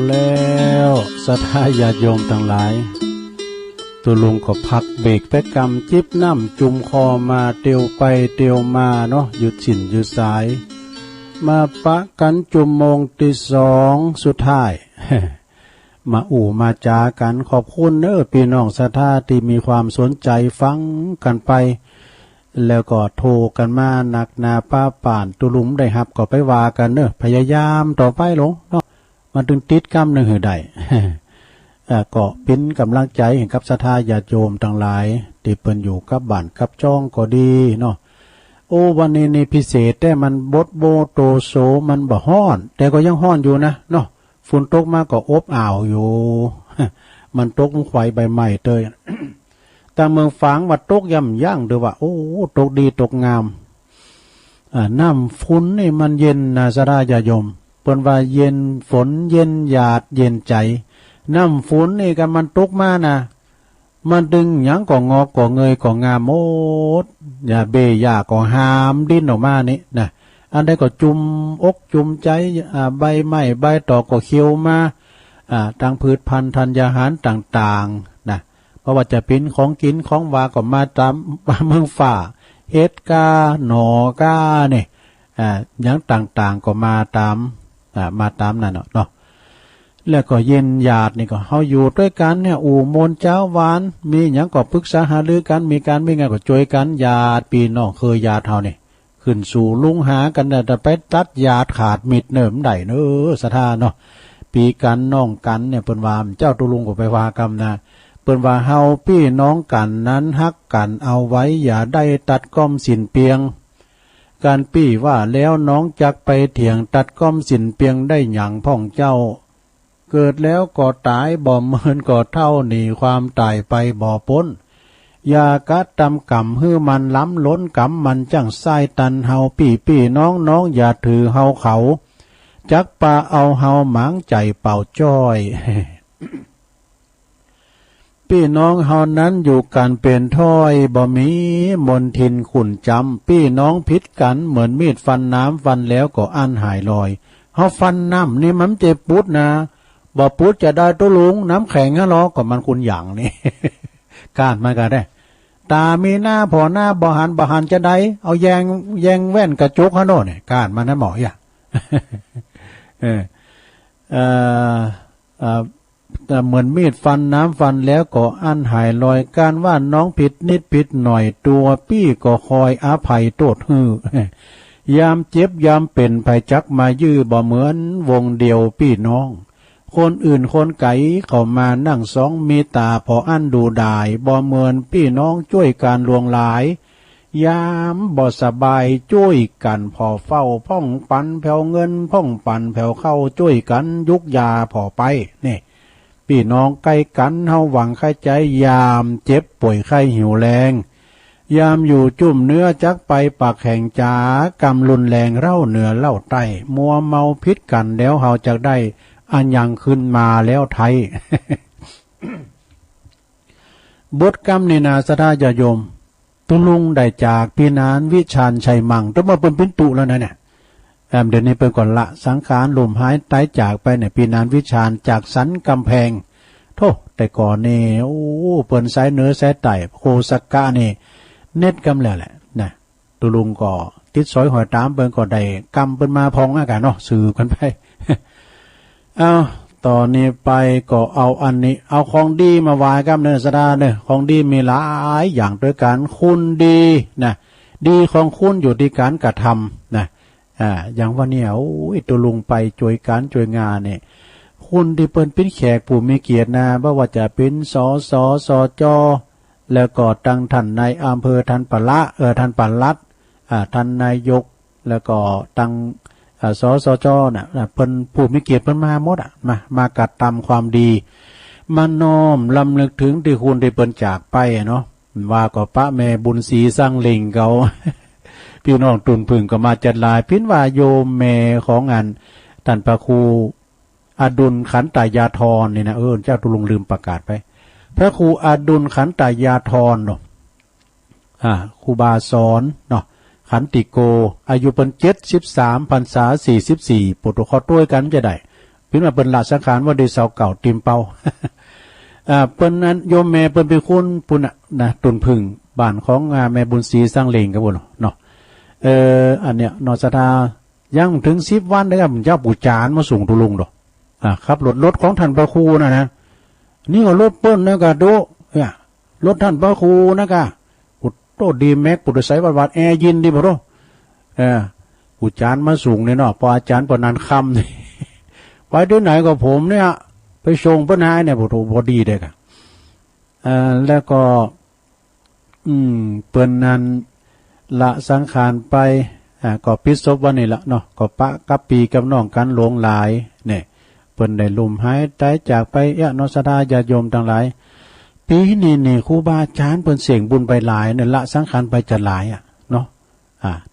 แล้วศรัทธาญาติโยมทั้งหลายตัวลุงก็พักเบรกไปกำจิบน้ำจุ่มคอมาเตียวไปเตียวมาเนาะหยุดสินหยุดสายมาปะกันจุ่มโมงที่สองสุดท้าย มามาจากันขอบคุณพี่น้องศรัทธาที่มีความสนใจฟังกันไปแล้วก็โทรกันมาหนักหนาป้าป่านตุลุมได้ฮับก็ไปว่ากันพยายามต่อไปหลงเนาะมันถึงติดกรรมหนึ่งหือใด ก็เป็นกำลังใจให้กับศรัทธาญาติโยมทั้งหลายที่เปิ้นอยู่กับบ้านกับจ้องก็ดีเนาะวันนี้นี่พิเศษแต่มันบดโบโตโซมันบ่ฮ้อนแต่ก็ยังฮ้อนอยู่นะเนาะฝนตกมาก็อบอ้าวอยู่ มันตกไฟใบไม้เตย แต่เมืองฝางว่าตกย่ำย่างเด้อว่าตกดีตกงามน้ำฝนนี่มันเย็นนะศรัทธาญาติโยมเปิ้นว่าเย็นฝนเย็นหยาดเย็นใจน้ำฝนนี่กันมันตกมานะมันดึงหยังก็งอกก็เงยก็งามหมดอย่าเบย่าก็หามดิ้นออกมานี่นะอันใดก็จุ่มอกจุ่มใจใบไม้ใบตอกก็เขียวมาทางพืชพันธุ์ธัญญาหารต่างๆนะเพราะว่าจะเป็นของกินของหวานก็มาตามเมืองฝ่าเฮ็ดกาหนอกาเนี่ยหยังต่างๆก็มาตามนั่นเนาะแล้วก็เย็นหยาดนี่ก็เฮาอยู่ด้วยกันเนี่ยมนเจ้าหวานมีหยังก็ปรึกษาหารือกันมีการมีงานก็ช่วยกันญาติพี่น้องเคยญาติเฮานี่ขึ้นสู่ลุงหากันแต่ไปตัดญาติขาดมิตรเนิ่มได้ศรัทธาเนาะปีกันน้องกันเนี่ยเปิ้นว่าเจ้าตุลุงก็ไปว่ากรรมนะเปิ้นว่าเฮาพี่น้องกันนั้นฮักกันเอาไว้อย่าได้ตัดก้อมสินเปียงการปี้ว่าแล้วน้องจักไปเถียงตัดก้อมสินเปียงได้หยังพ่องเจ้าเกิดแล้วก็ตายบ่เมินก็เท่าหนีความตายไปบ่พ้นอย่ากะตำกำฮื้อมันล้ำล้นกำมันจังไส้ตันเฮาปี้น้องอย่าถือเฮาเขาจักปาเอาเฮาหมางใจเป่าจ้อย พี่น้องเฮานั้นอยู่กันเป็นถ้อยบ่มีมนทินขุ่นจำพี่น้องพิษกันเหมือนมีดฟันน้ำฟันแล้วก็อันหายลอยเฮาฟันน้ำนี่มันเจ็บปุดนะบ่ปุดจะได้ตัวลุงน้ำแข็งฮะล้อก็มันคุณอย่างนี่ การมากันได้ตามีหน้าพอหน้าบ่หันจะได้เอาแยงแว่นกระจกฮะโน่เนี่ยการมานั้นหมออย่า เหมือนมีดฟันน้ำฟันแล้วก็อันหายลอยการว่าน้องผิดนิดผิดหน่อยตัวปี้ก็คอยอภัยโทษฮือยามเจ็บยามเป็นภัยจักมายื้อบ่เหมือนวงเดียวพี่น้องคนอื่นคนไก่เข้ามานั่งสองมีตาพออันดูดายบ่เหมือนพี่น้องช่วยการลวงหลายยามบ่สบายช่วยกันพอเฝ้าพ่องปันแผ่วเงินพ่องปันแผ่วเข้าช่วยกันยุกยาพอไปนี่พี่น้องใกล้กันเฮาหวังไข้ใจยามเจ็บป่วยไข้หิวแรงยามอยู่จุ่มเนื้อจักไปปากแห่งจากำรุนแรงเล่าเหนือเล่าใต้มัวเมาพิษกันแล้วเฮาจะได้อันยังขึ้นมาแล้วไทย บทกรรมในนาศรัทธาญาติโยมตุลุงได้จากพี่นานวิชาญชัยมังต้องมาเป็นตุแล้วนะเนี่ยเดี๋ยวนี้เปิดก่อนละสังขารลมหายตายจากไปเนี่ยพี่นานวิชาญจากสันกำแพงโธ่แต่ก่อนนี่เปิดสายเหนือสายใต้โคสกะนี่เน็ตกำแล้วแหละนะตุลุงก็ติดสอยหอยตามเปิดก็ได้กำเปิดมาพองอากาศเนาะสื่อกันไป เอาตอนนี้ไปก็เอาอันนี้เอาของดีมาวายกับเนื้อสดาเนี่ยของดีมีหลายอย่างด้วยกันคุณดีนะดีของคุณอยู่ที่การกระทำนะอย่างว่าเนี่ยตัวลุงไปช่วยการช่วยงานเนี่ยคุณที่เป็นแขกผู้มีเกียรตินะไม่ว่าจะเป็นสจแล้วก็ตั้งท่านนายอำเภอท่านปละท่านปลัดท่านนายกแล้วก็ตั้งสจน่ะเพิ่นผู้มีเกียรติเพิ่นมาหมดมากัดตามความดีมาน้อมลำลึกถึงที่คุณได้เพิ่นจากไปเนาะว่าก็พระแม่บุญศรีสร้างลิงเขา พี่น้องตุนพึ่งก็มาจัดลายพิ้นว่าโยมแม่ของงานท่านพระครูอดุลขันตายาธรนี่นะเจ้าตุลุงลืมประกาศไปพระครูอดุลขันตายาธรเนาะครูบาสอนเนาะขันติโกอายุเป็น73 พรรษา 44ปุถุขอด้วยกันจะได้ เป็นว่าเปิ้นละสังขารว่าได้เสาเก่าติมเปา เปิ้นนั้นโยมแม่เปิ้นเป็นคนปุ่นนะตุนพึ่งบ้านของแม่บุญศรีสร้างเลงกับบุญเนาะอันเนี้ยนอสตายังถึง10 วันได้ครับเจ้าปู่จานมาส่งตุลุงดอกครับรถของท่านพระครูนะนี่ก็รถเปิ้นนะกะโดเนี่ยรถท่านพระครูนะกะปุตโตดีแม็กปุตไสวัดแอร์ยินดีบ่โตปู่จานมาส่งเนี่ยเนาะพออาจารย์ปนันคำนี่ ไปที่ไหนก็ผมเนี่ยไปส่งพระนายเนี่ยพอดีเด็กแล้วก็เปิ้นนั้นละสังขารไปก็ปิดศพวันนี้ละเนาะก็ปะกับปีกับน้องกันหลงหลายเนี่ยเปิ้นได้ลุ่มหายใจจากไปนสดาญาโยมทั้งหลายปีนี้ครูบาอาจารย์เปิ้นเสี่ยงบุญไปหลายเนี่ยละสังขารไปจะหลายเนาะ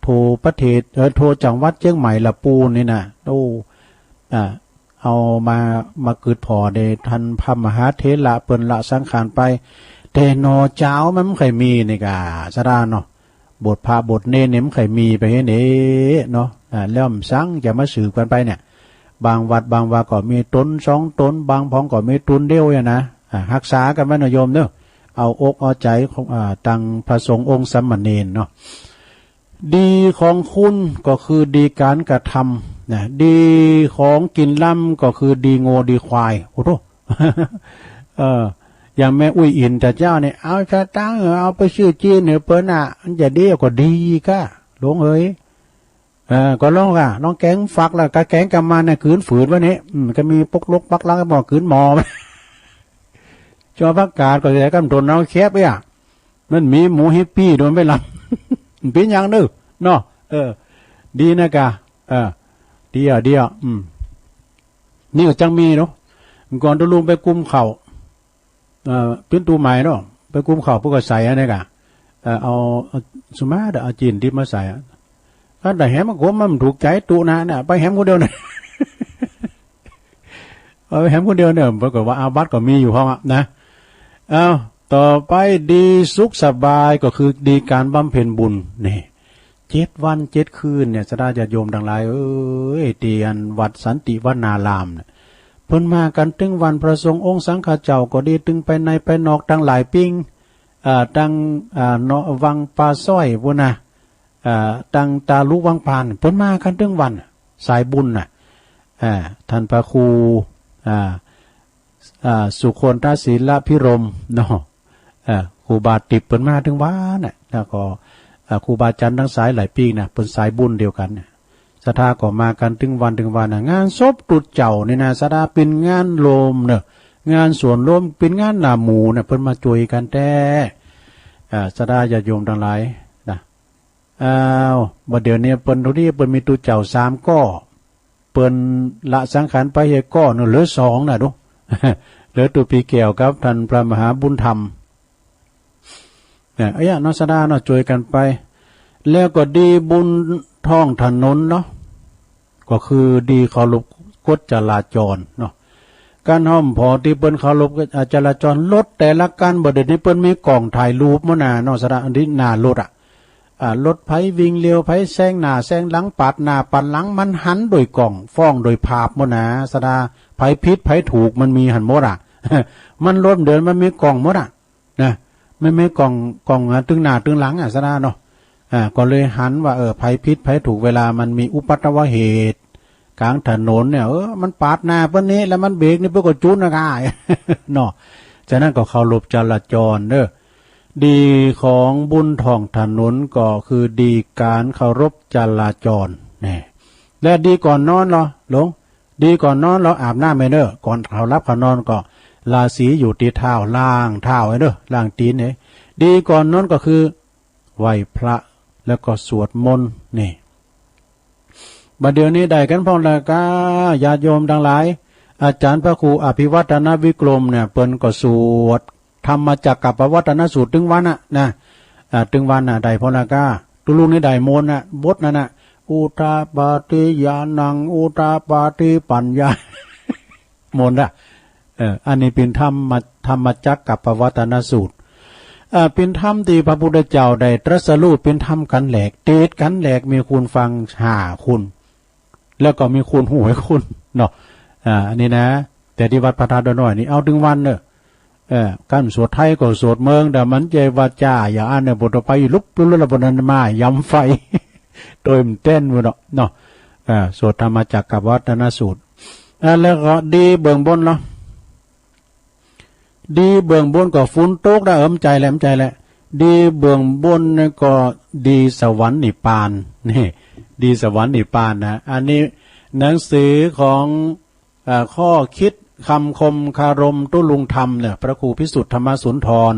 โทประเทศโทจังหวัดเชียงใหม่ละปูนี่นะโอ้เอามาเกิดพอได้ทันพระมหาเถระเปิ้นละสังขารไปแต่นอเจ้ามันไม่เคยมีนี่กะสดาเนาะบทพาบทเนรเนี่ยมันเคยมีไปเห็นเนาะแล้วสั่งจะมาสืบกันไปเนี่ยบางวัดบางว่าก็มีตน2 ตนบางพ้องก็มีตุนเดียวนะรักษากันไว้นะโยมเนาะเอาอกเอาใจของตังพระสงฆ์องค์สัมมาเนรเนาะดีของคุณก็คือดีการกระทำนะดีของกินล่ำก็คือดีโง่ดีควายโอ้โห อย่างแม่อุ้ยอินแต่เจ้าเนี่ยเอาชะตังเอาไปชื่อจีนเนี่ยเปิ้นมันจะดีก็ดีก็หลวงเอ้ยก็ลองน้องแกงฝักแล้วก็แกงกำมันเนี่ยขืนฝืนวะเนี่ยก็มีปกลกปักลังก็บอกขืนหมอจอพักกาดก็จะกำตนน้องแคบมันมีหมูฮิปปี้โดนไปลำเป็นอย่างนึงเนาะดีนะกะดีนี่ก็จังมีเนาะก่อนตัวลุงไปกุมเข่าเป็นตัวใหม่เนาะไปกุมเข่าพวกก็ใส่อะไรกะเอาสมาร์ทเอาจีนที่มาใส่ถ้าแต่แหมมันถูกใจตัวนะเนี่ยไปแหมคนเดียวเนี่ย เอาแหมคนเดียวเนี่ยปรากฏว่าอาบัติก็มีอยู่เพราะนะต่อไปดีสุขสบายก็คือดีการบำเพ็ญบุญนี่7 วัน 7 คืนเนี่ยสดาญาติโยมทั้งหลายเตียนวัดสันติวนารามเนี่ยเพิ่นมากันตึงวันพระสงฆ์องค์สังฆเจ้าก็ดีตึงไปในไปนอกตั้งหลายปิ้งตั้งเนาะวังปลาสร้อยพุ่นนะตั้งตาลุวังปานเพิ่นมากันตึงวันสายบุญน่ะท่านพระครูสุคนทศีลพิรมเนาะครูบาติบเปิ้นมาถึงว่าน่ะแล้วก็ครูบาอาจารย์ทั้งสายหลายปีน่ะเปิ้นสายบุญเดียวกันน่ะศรัทธาก็มากันถึงวันน่ะงานศพตุดเจ้านี่นะศรัทธาเป็นงานโลมเนาะงานสวนโลมเป็นงานหน้าหมู่น่ะเปิ้นมาช่วยกันแต่ศรัทธาญาติโยมทั้งหลายนะบัดเดี๋ยวนี้เปิ้นตรงนี้เปิ้นมีตุเจ้า3ก้อเปิ้นละสังขารไปเฮก้อนึงเหลือ2น่ะดู เหลือตัวปีแก้วครับท่านพระมหาบุญธรรมเนี่ยนอสดาเนาะช่วยกันไปแล้วก็ดีบุญท้องถนนเนาะก็คือดีเคารพกฎจราจรเนาะการห้อมพอที่เปิ้นเคารพจราจรรถแต่ละการบ่ได้นี่เปิ้นมีกล่องถ่ายรูปมื้อน่ะนอสดาอันนี้หน้ารถรถไผวิ่งเร็วไผแซงหน้าแซงหลังปาดหน้าปัดหลังมันหันโดยกล่องฟ้องโดยภาพมื้อน่ะสดาไผผิดไผถูกมันมีหันหมดมันรถเดินมันมีกล่องหมดนะไม่กล่องตึงหน้าตึงหลังสดาเนาะก็เลยหันว่าภัยพิษภัยถูกเวลามันมีอุปัตวเหตุกลางถนนเนี่ยมันปาดหน้าเพิ่นนี้แล้วมันเบรกนี่เพิ่นก็จุดนะเนาะฉะนั้นก็เคารพจราจรเด้อดีของบุญท้องถนนก็คือดีการเคารพจราจรนี่และดีก่อนนอนเหรอหลวงดีก่อนนอนเราอาบน้ำไปเด้อก่อนเขารับเขานอนก็ลาสีอยู่ที่เท้าล้างเท้าไว้เด้อล้างตีนเนี่ยดีก่อนนอนก็คือไหว้พระแล้วก็สวดมนต์นี่บัดเดี๋ยวนี้ได้กันพร้อมแล้วก็ญาติโยมทั้งหลายอาจารย์พระครูอภิวัฒนวิกรมเนี่ยเปิ้นก็สวดธรรมจักรกับวัฒนสูตรถึงวันนะถึงวันได้พร้อมแล้วก็ตุลุงนี่ได้มนต์บทนั่นอุตาปาติญาณังอุตาปาติปัญญามนต์อันนี้เป็นธรรมจักรกับวัฒนสูตรเป็นธรรมที่พระพุทธเจ้าได้ตรัสรู้เป็นธรรมกันแหลกเตดกันแหลกมีคุณฟัง5คุณแล้วก็มีคุณหูให้คุณเนาะ อันนี้นะแต่ที่วัดพระธาตุดอยน้อยนี่เอาถึงวันเนอะกันสวดไทยก็สวดเมืองแต่มันเจวาจ้าอย่าอ่านเนี่ยบทไปลุบระบนันมายำไฟ โดยมันเต้นมันเนาะสวดธรรมจักรกับวัฒนสูตรแล้วก็ดีเบื้องบนเนาะดีเบื้องบนก็ฟุ้นโต๊กได้ใจแหลมใจแหละดีเบื้องบนนี่ก็ดีสวรรค์นิพพานนี่ดีสวรรค์นิพพานนะอันนี้หนังสือของข้อคิดคำคมคารมตุลุงธรรมเนี่ยพระครูพิสุทธิ์ธรรมสุนทร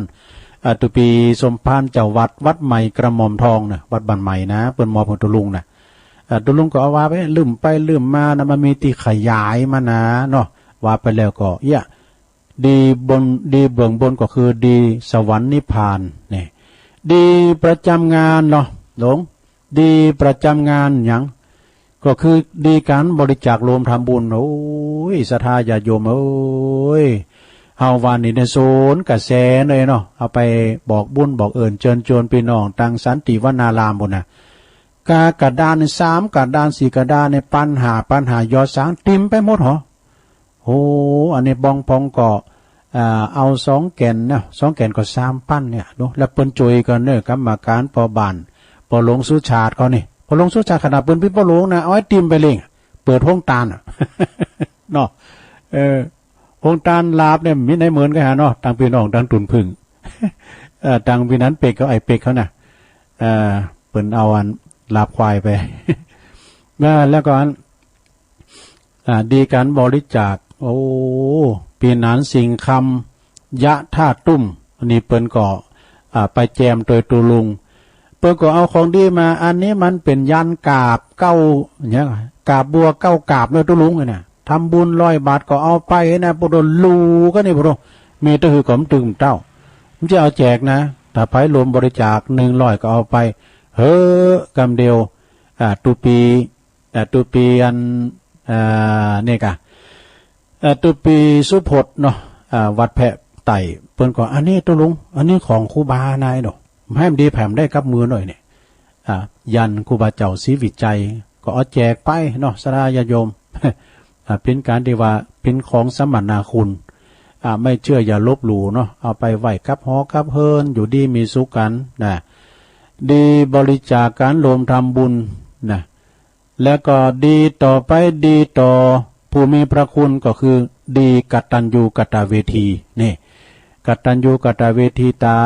ตุปีสมภารเจ้าวัดใหม่กระหม่อมทองเนี่ยวัดบ้านใหม่นะเปิ้นมอพตุลุงนะตุลุงก็เอาว่าไปลืมไปลืมมานะมันมีที่ขยายมานะเนาะว่าไปแล้วก็ดีเบื้องบนก็คือดีสวรรค์นิพพานนี่ดีประจำงานเนาะหลงดีประจำงานอย่างก็คือดีการบริจาครวมทำบุญโอ้ยศรัทธาญาติโยมโอ้ยเฮาวันนี้ในโซนกระแสเลยเนาะเอาไปบอกบุญบอกเอิญเชิญชวนพี่น้องตังสันติวนารามบุญนะกระดาน3กระดาน4กระดานในปัญหายอดสางติมไปหมดเหรอโอ้อันนี้บองพองก็เอา2แก่นนะ2แก่นก็3ปั้นเนี่ยดูแล้วเปิ้นจุยกันเนี่ยกรรมการปบานปหลงสุชาติเขานี่พอลงสุชาติขนาดเปิ้นพี่ปหลงนะเอาไว้ติมไปเลยเปิดห้องตาลเนาะห้องตาลลาบเนี่ยมีในเหมือนกันเนาะตังพี่น้องตังตุนพึ่งตังพี่นั้นเป็กเขาไอเป็กเขาน่ะเปิ้นเอาอันลาบควายไปแล้วก็ดีการบริจาคโอ้ปีนั้นสิงคำยะท่าตุ้มอันนี้เปิ้นก็ไปแจมโดยตุลุงเปิ้นก็เอาของดีมาอันนี้มันเป็นยันกาบเก้าเนี่ยกาบบัวเก้ากาบเลยตุลุงเนี่ยทำบุญ100 บาทก็เอาไปนะปุโรลูก็นี่ปุโรมีตะหือของตึงเต้ามันจะเอาแจกนะถ้าไผรวมบริจาค100ก็เอาไปเฮ้อกำเดียวตุปีอันนี่กะตุปีสุพจน์เนาะวัดแพะไต่เปิ้นก็อันนี้ตุลุงอันนี้ของครูบานายเนาะให้มันดีแผมได้กับมือหน่อยเนี่ยยันครูบาเจ้าศรีวิจัยก็เอาแจกไปเนาะสราญาโยม เป็นการที่ว่าเป็นของสมนาคุณไม่เชื่ออย่าลบหลู่เนาะเอาไปไหว้กับหอกับเฮินอยู่ดีมีสุขกันนะดีบริจาคการรวมทำบุญนะแล้วก็ดีต่อไปดีต่อผู้มีพระคุณก็คือดีกตัญญูกตเวทีนี่กตัญญูกตเวทีตา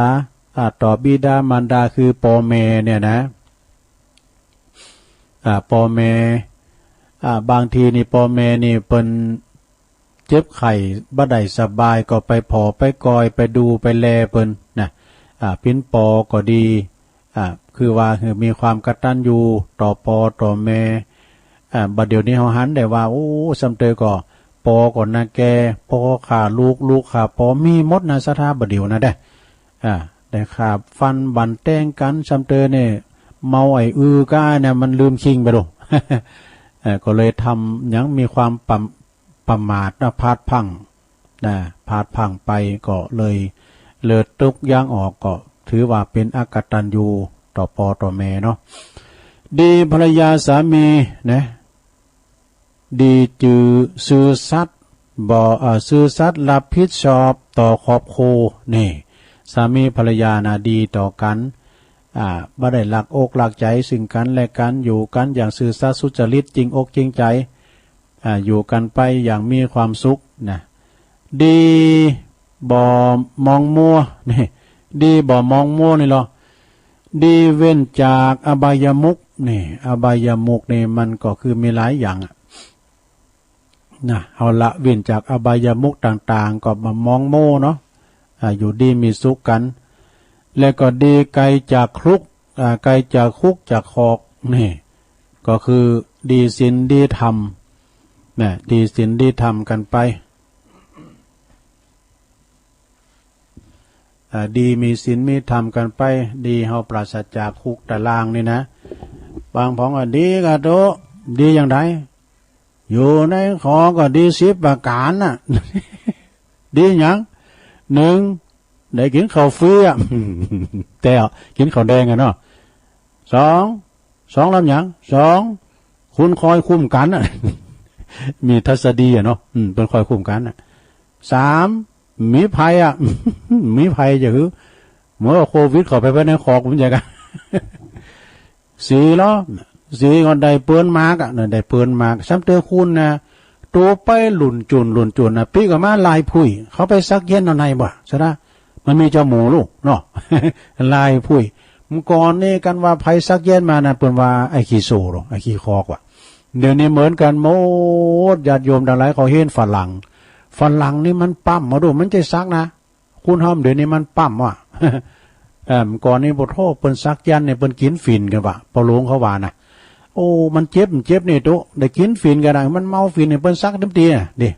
ต่อบิดามารดาคือพ่อแม่เนี่ยนะพ่อแม่บางทีนี่พ่อแม่นี่เป็นเจ็บไข้บ่ได้สบายก็ไปพอไปกอยไปดูไปแลเพิ่นนะปิ้นปอก็ดีคือว่ามีความกตัญญูต่อพ่อต่อแม่บัดเดี๋ยวนี้เฮาหันได้ว่าโอ้สำเตยก็ปอก่อนนะแกปอขาลูกขาปอมีหมดนะสถาบัดเดี๋ยวนะได้ได้ขาฟันบันแต้งกันสำเตยเนี่ยเมาไอ้ก้าเนี่ยมันลืมคิงไปดู ก็เลยทำยังมีความประมาทนะพลาดพังไปก็เลยเลิดตุกย่างออกก็ถือว่าเป็นอกตัญญูต่อปอต่อแม่เนาะดีภรรยาสามีนะดีจือซื่อสัตย์ซื่อสัตย์รับผิดชอบต่อครอบครัวนี่สามีภรรยานะดีต่อกันบ่ได้หลักอกหลักใจซึ่งกันและกันอยู่กันอย่างซื่อสัตย์สุจริตจริงอกจริงใจอยู่กันไปอย่างมีความสุขนะดีบ่มองมัวนี่ดีบ่มองมัวนี่หรอดีเว้นจากอบายมุขนี่อบายมุขนี่มันก็คือมีหลายอย่างนะเอาละเว้นจากอบายมุขต่างๆก็มามองโม่เนาะอยู่ดีมีสุขกันแล้วก็ดีไกลจากคุกจากขอกนี่ก็คือดีศีลดีธรรมนะดีศีลดีธรรมกันไปดีมีศีลมีธรรมกันไปดีเฮาปราศจากคุกตารางนี่นะบางพ้องก็ดีกะโตดีอย่างไรอยู่ในขอก็ดี10 ประการน่ะ ดีอย่าง1ได้กินข้าวฟรีแต่กินข้าวแดงกันเนาะ2ลำอย่าง2คุณคอยคุ้มกันน่ะ มีทัศดีเนาะเป็นคอยคุมกันสามมีภัยมีภัยจะคือเมื่อโควิดเข้าไปในคอผมอย่างกันสี่แล้วสี่ก็ได้เปิ้นมากได้เปิ้นมากซ้ำเตอคุณนะตัวไปหลุนจุนนะปีก็มาลายพุยเขาไปซักเย็นเอาในบ่ใช่ไหมมันมีเจ้าหมูลูกเนาะลายพุยเมื่อก่อนนี่กันว่าภัยซักเย็นมานะเปิ้นว่าไอ้ขี้โซ่หรอไอ้ขี้คอกว่ะเดี๋ยวนี้เหมือนกันโมดญาติโยมทั้งหลายเขาเห็นฝรั่งนี่มันปั๊มมาดูมันจะซักนะคุณห้อมเดี๋ยวนี้มันปั๊มว่ะก่อนนี้บทโทษเปิ้นซักยันเนี่ยเปิ้นกินฝิ่นกันว่ะพอหลวงเขาว่านะโอ้มันเจ็บนี่ตุ๊ได้กินฝิ่นกันได้มันเมาฝิ่นเนี่ยเปิ้นซักเต็มทีน่ะดิ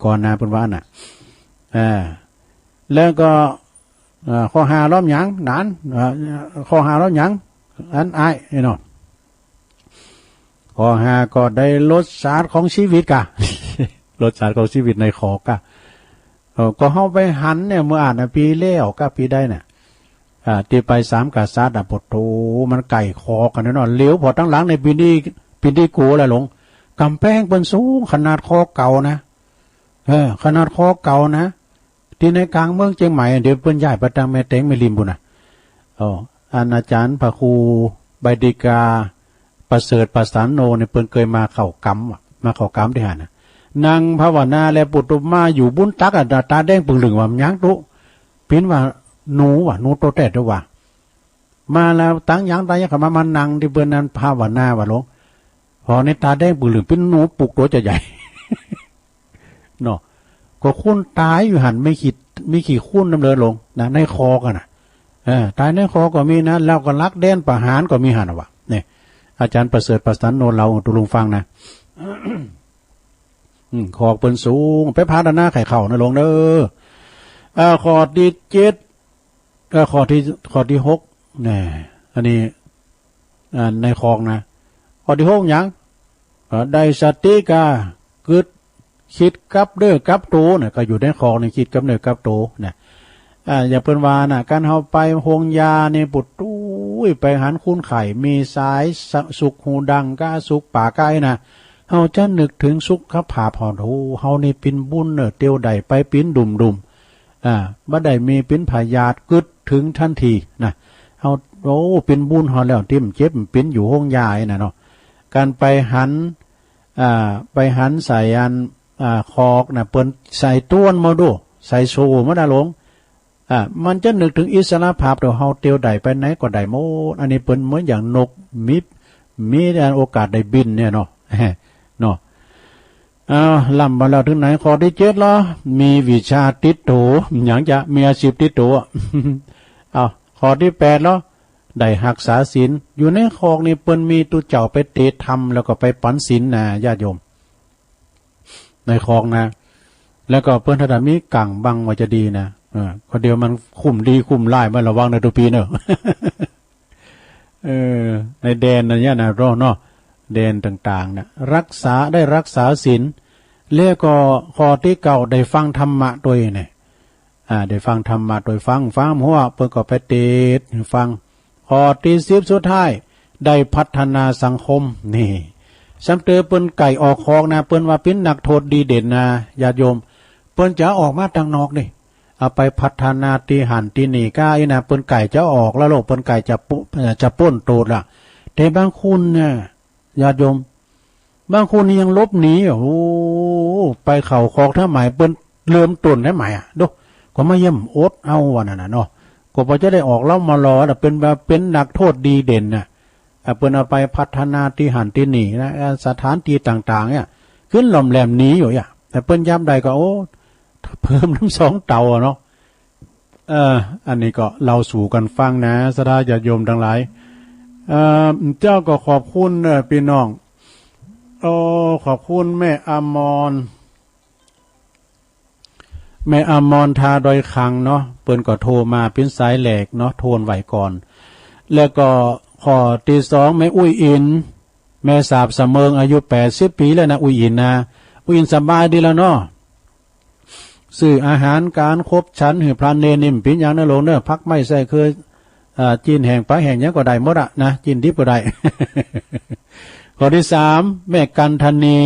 ก่อนนะเปิ้นว่าน่ะแล้วก็ข้อหาล้อมหยังนานข้อหาล้อมหยังอันอายไอ้เนาะข้อหาก็ได้ลดสารของชีวิตกะ ลดสารของชีวิตในขอกะก็เข้าไปหันเนี่ยเมื่ออ่านปีเลี้ยวก็ปีได้เนี่ยตีไปสามกาซาดปดโตมันไก่คอกันแน่นอนเลี้ยวพอตั้งหลังในปีนี้กูอะไรหลงกำแพงเป็นสูงขนาดคอเก่านะขนาดคอเก่านะที่ในกลางเมืองเชียงใหม่เดี๋ยวเปิ้นย้ายไปทางแม่เต็งแม่ริมบุญนะอาจารย์พระครูใบดิกาประเสริฐประสานโนเนี่ยเปิ้นเคยมาเข้ากำที่หานะนางภาวนาและปุตุมาอยู่บุญตักตาแดงปึงหลึงว่ายังตุพินว่าหนูโตแต่ด้วยว่ามาแล้วตั้งยังตายยังมานั่งที่เปิ้นนั้นภาวนาว่าหลวงพอในตาแดงปึงหลึงเป็นหนูปลุกตัวจะใหญ่ เนาะก็คุ้นตายอยู่หันไม่ขี่คุ้นน้ำเลยลงนะในคอกันนะตายในคอก็มีนะแล้วก็ลักแดนประหารก็มีหันว่ะเนี่ยอาจารย์ประเสริฐประสานโนเราตุลุงฟังนะ ขอเปิ้นสูงไปพาดหน้าไข่เข่านะลงเด้อข้อที่7ข้อที่6เนี่ยอันนี้ในคลองนะข้อที่6หยังได้สติกาคิดกับเด้อกับโตเนี่ยก็อยู่ในคลองในคิดกับเด้อกับโตเนี่ยอย่าเปิ้นว่าน่ะการเฮาไปโฮงยาในปุดตู้ไปหันคุณไข่มีสายสุกหูดังก้าสุกป่าไก่น่ะเฮาจะนึกถึงสุขภาพผ่อนโหเฮานี่ปินบุญเนอเตียวใดไปปินดุ่มบ่ได้มีปินพยาธิกึดถึงทันทีนะเฮาโอ้ปินบุญเฮาแล้วติ้มเจ็บปินอยู่ห้องยาน่ะเนาะการไปหันใส่อันคอกน่ะเปิ้นใส่ต้วนมาดูใส่โซมาดาหลงมันจะนึกถึงอิสระภาพเดี๋ยวเฮาเตียวใดไปไหนก็ได้หมดอันนี้เปิ้นเหมือนอย่างนกมีโอกาสได้บินเนี่ยเนาะเนาะลำมาแล้วถึงไหนข้อที่7แล้วมีวิชาติดโตอย่างจะมีอาชีพติดโตข้อที่8แล้วได้รักษาศีลอยู่ในคอกนี่เปิ้นมีตุเจ้าไปเตะธรรมแล้วก็ไปปันศีลนะญาติโยมในคอกนะแล้วก็เปิ้นถ้ามีกังบังว่าจะดีนะคนเดียวมันคุ้มดีคุ้มไล่มาระวังในตัวปีเนอะในแดนนั่นเนี่ยนะเนาะแดนต่างๆนะรักษาศีลแล้วก็ข้อที่9ได้ฟังธรรมะตัวเองเนี่ยได้ฟังธรรมะโดยฟังหัวเปิ้นก็ไปเตดฟังข้อที่10สุดท้ายได้พัฒนาสังคมนี่ซ้ำเตอเปิ้นไก่ออกคอกนะเปิ้นว่าเป็นนักโทษดีเด่นนะญาติโยมเปิ้นจะออกมาทางนอกนี่เอาไปพัฒนาตีหันตีหนีก้าอีนะเปิ้นไก่จะออกแล้วโลกเปิ้นไก่จะป้นโตดล่ะแต่บางคนเนี่ยญาติโยมบางคนยังลบหนีโอ้ไปเข่าคอกถ้าหมายเปิ้นเริ่มต้นได้หมายดูก็มาเยี่ยมอดเอาวันนั้นน่ะเนาะก็พอจะได้ออกเล่ามารอเป็นนักโทษดีเด่นน่ะเปิ้นเอาไปพัฒนาตีหันตีหนีนะสถานที่ต่างๆเนี่ยขึ้นหล่อมแหลมหนีอยู่แต่เปิ้นย้ำใดก็โอ้เพิ่มน้ำ2เตาเนาะอันนี้ก็เราสู่กันฟังนะสดาญาติโยมทั้งหลายเจ้าก็ขอบคุณพี่น้องขอบคุณแม่อมรทาดอยคังเนาะเปิ้นก็โทรมาเป็นสายแหลกเนาะโทนไหวก่อนแล้วก็ข้อที่2แม่อุ้ยอินแม่สาบเสมิงอายุ80ปีแล้วนะอุ้ยอินนะอุ้ยอินสบายดีแล้วเนาะซื้ออาหารการครบชั้นหือพระเนนิมปินอย่างนั้นลงเนอะพักไม่ใส่คือจีนแห่งปลาแห่งยังก็ได้หมดนะจีนดิบก็ได้ ข้อที่3แม่กันธนี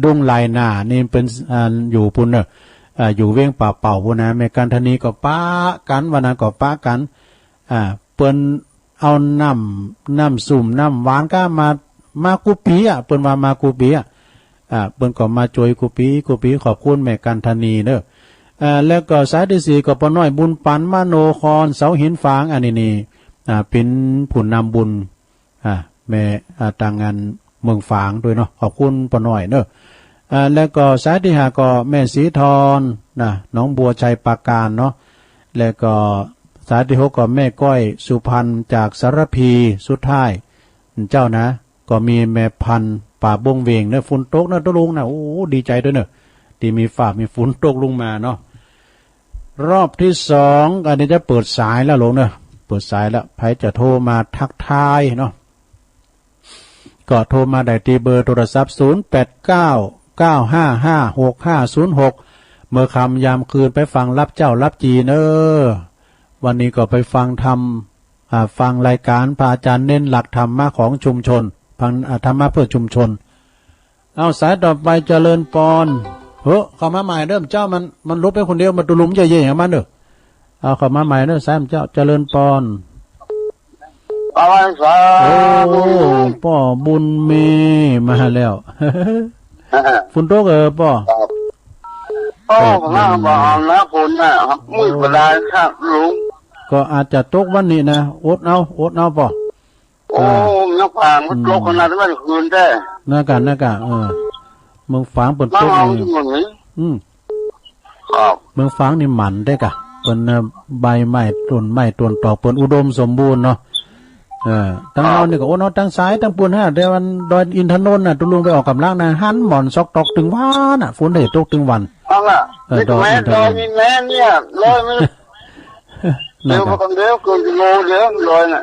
ดุ้งลายหน้านี่เป็นอยู่ปุ่นเนอะอยู่เว้งป่าเป่าปุ่นนะแม่กันธนีก็ป้ากันวันนั้นก็ป้ากันเปิ้นเอาน้ำสุ่มน้ำหวานก็มากูปีเปิ้นมากูปีเปิ้นก็มาจอยกูปีขอบคุณแม่กันธนีเด้อแล้วก็สายที่สี่ก็ปน้อยบุญปันมโนครเสาหินฟางอันนี้เป็นผุนนำบุญแม่ต่างงานเมืองฝางด้วยเนาะขอบคุณปน้อยเนอะแล้วก็สายที่ห้าก็แม่สีทรน้องบัวชัยปาการเนาะแล้วก็สายที่หกก็แม่ก้อยสุพรรณจากสารพีสุดท้ายเจ้านะก็มีแม่พันป่าบงเวงเนอะฝนตกเนอะตะลุงนะโอ้ดีใจด้วยเนอะที่มีฝากมีฝนตกลงมาเนาะรอบที่สองอันนี้จะเปิดสายแล้วลงเนอะเปิดสายแล้วใครจะโทรมาทักทายเนาะก็โทรมาได้ที่เบอร์โทรศัพท์0899556506เมื่อคำยามคืนไปฟังรับเจ้ารับจีเนอวันนี้ก็ไปฟังฟังรายการพระอาจารย์เน้นหลักธรรมะของชุมชนฟังธรรมะเพื่อชุมชนเอาสายต่อไปเจริญปอนเข้ามาใหม่เริ่มเจ้ามันลุกไปคนเดียวมาตุลุมเย่ๆอย่างมันเด้อเอาเข้ามาใหม่เด้อสายเจ้าเจริญปอนโอ้ป่อบุญมีมาแล้วฝุ่นตกป่อมาบอกนะคุณนะครับมืดเวลาครับลุงก็อาจจะตกวันนี้นะอดเอาป่อโอ้นักผ่านมันตกขนาดนั้นคืนได้น่ากะเมืองฝางเปิดตกเลยครับเมืองฝางนี่หมันได้กะเป็นใบไม้ต้นตอกเปิดอุดมสมบูรณ์เนาะตั้งเราเนี่ยก็โอ้เนาะตั้งซ้ายตั้งปูนเดี๋ยวมันดอยอินทนนท์ตุลุงไปออกกำลังนะหันหมอนซอกตอกถึงวันฝนได้ตกถึงวันดอยมีแม่เนี่ยลอยไม่เดี๋ยวก็เดี๋ยวเกินโลเดี๋ยวลอยน่ะ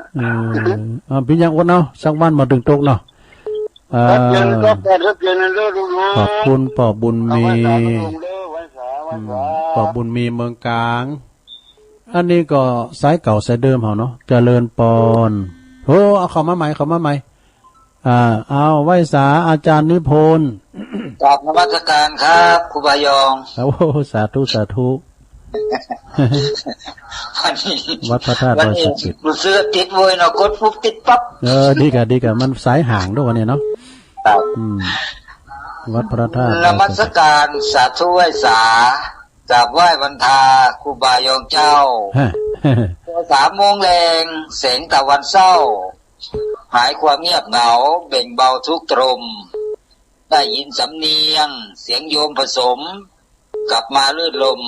พี่ยังอดเนาะสักวันมาถึงตกเนาะขอบคุณป่อบุญมีป่อบุญมีเมืองกลางอันนี้ก็สายเก่าสายเดิมเหรอเนาะเจริญปอนเอาเข้ามาใหม่เอาไหว้สาอาจารย์นิพนธ์กราบนมัสการครับครูบายองโอ้สาธุวันนี้วัดพระธาตุดอยสุเกตรู้สึกติดโวยเนาะกดปุ๊บติดปั๊บดีกะมันสายห่างด้วยวันนี้เนาะวัดพระธาตุนมัสการสาธุไหว้สากราบไหว้บรรทาครูบายองเจ้า3 โมงแรงแสงตะวันเศร้าหายความเงียบเหงาเบ่งเบาทุกตรมได้ยินสำเนียงเสียงโยมผสมกลับมาลื่นลม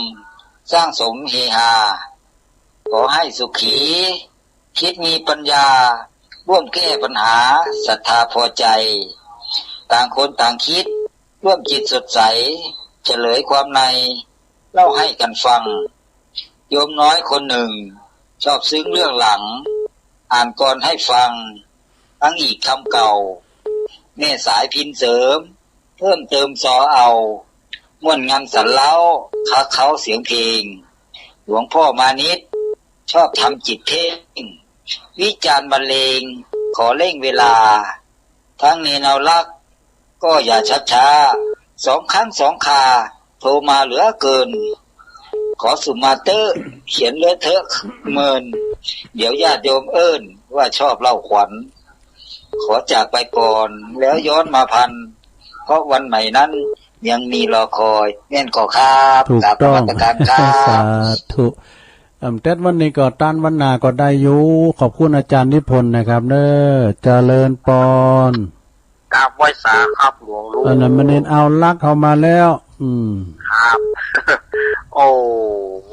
สร้างสมเฮฮาขอให้สุขีคิดมีปัญญาร่วมแก้ปัญหาศรัทธาพอใจต่างคนต่างคิดร่วมจิตสดใสเฉลยความในเล่าให้กันฟังโยมน้อยคนหนึ่งชอบซึ้งเรื่องหลังอ่านก่อนให้ฟังทั้งอีกคำเก่าแม่สายพินเสริมเพิ่มเติมซอเอาม่วนงานสันเล้าคักเขาเสียงเพลงหลวงพ่อมานิดชอบทำจิตเพ่งวิจารณ์บรรเลงขอเร่งเวลาทั้งเนนเอาลักก็อย่าช้า2 ครั้ง 2 คาโทรมาเหลือเกินขอสุมาเตอร์เขียนเลอะเทอะเมินเดี๋ยวญาติโยมเอิ้นว่าชอบเล่าขวัญขอจากไปก่อนแล้วย้อนมาพันเพราะวันใหม่นั้นยังมีรอคอยแน่นก่อครับถูกต้องสาธุแต่วันนี้ก็ต้านวันนาก็ได้อยู่ขอบคุณอาจารย์นิพนธ์นะครับเด้อเจริญปอนกราบไหว้สาครับหลวงลุงอันนั้นมันเน้นเอาลักเข้ามาแล้วครับโอ้โห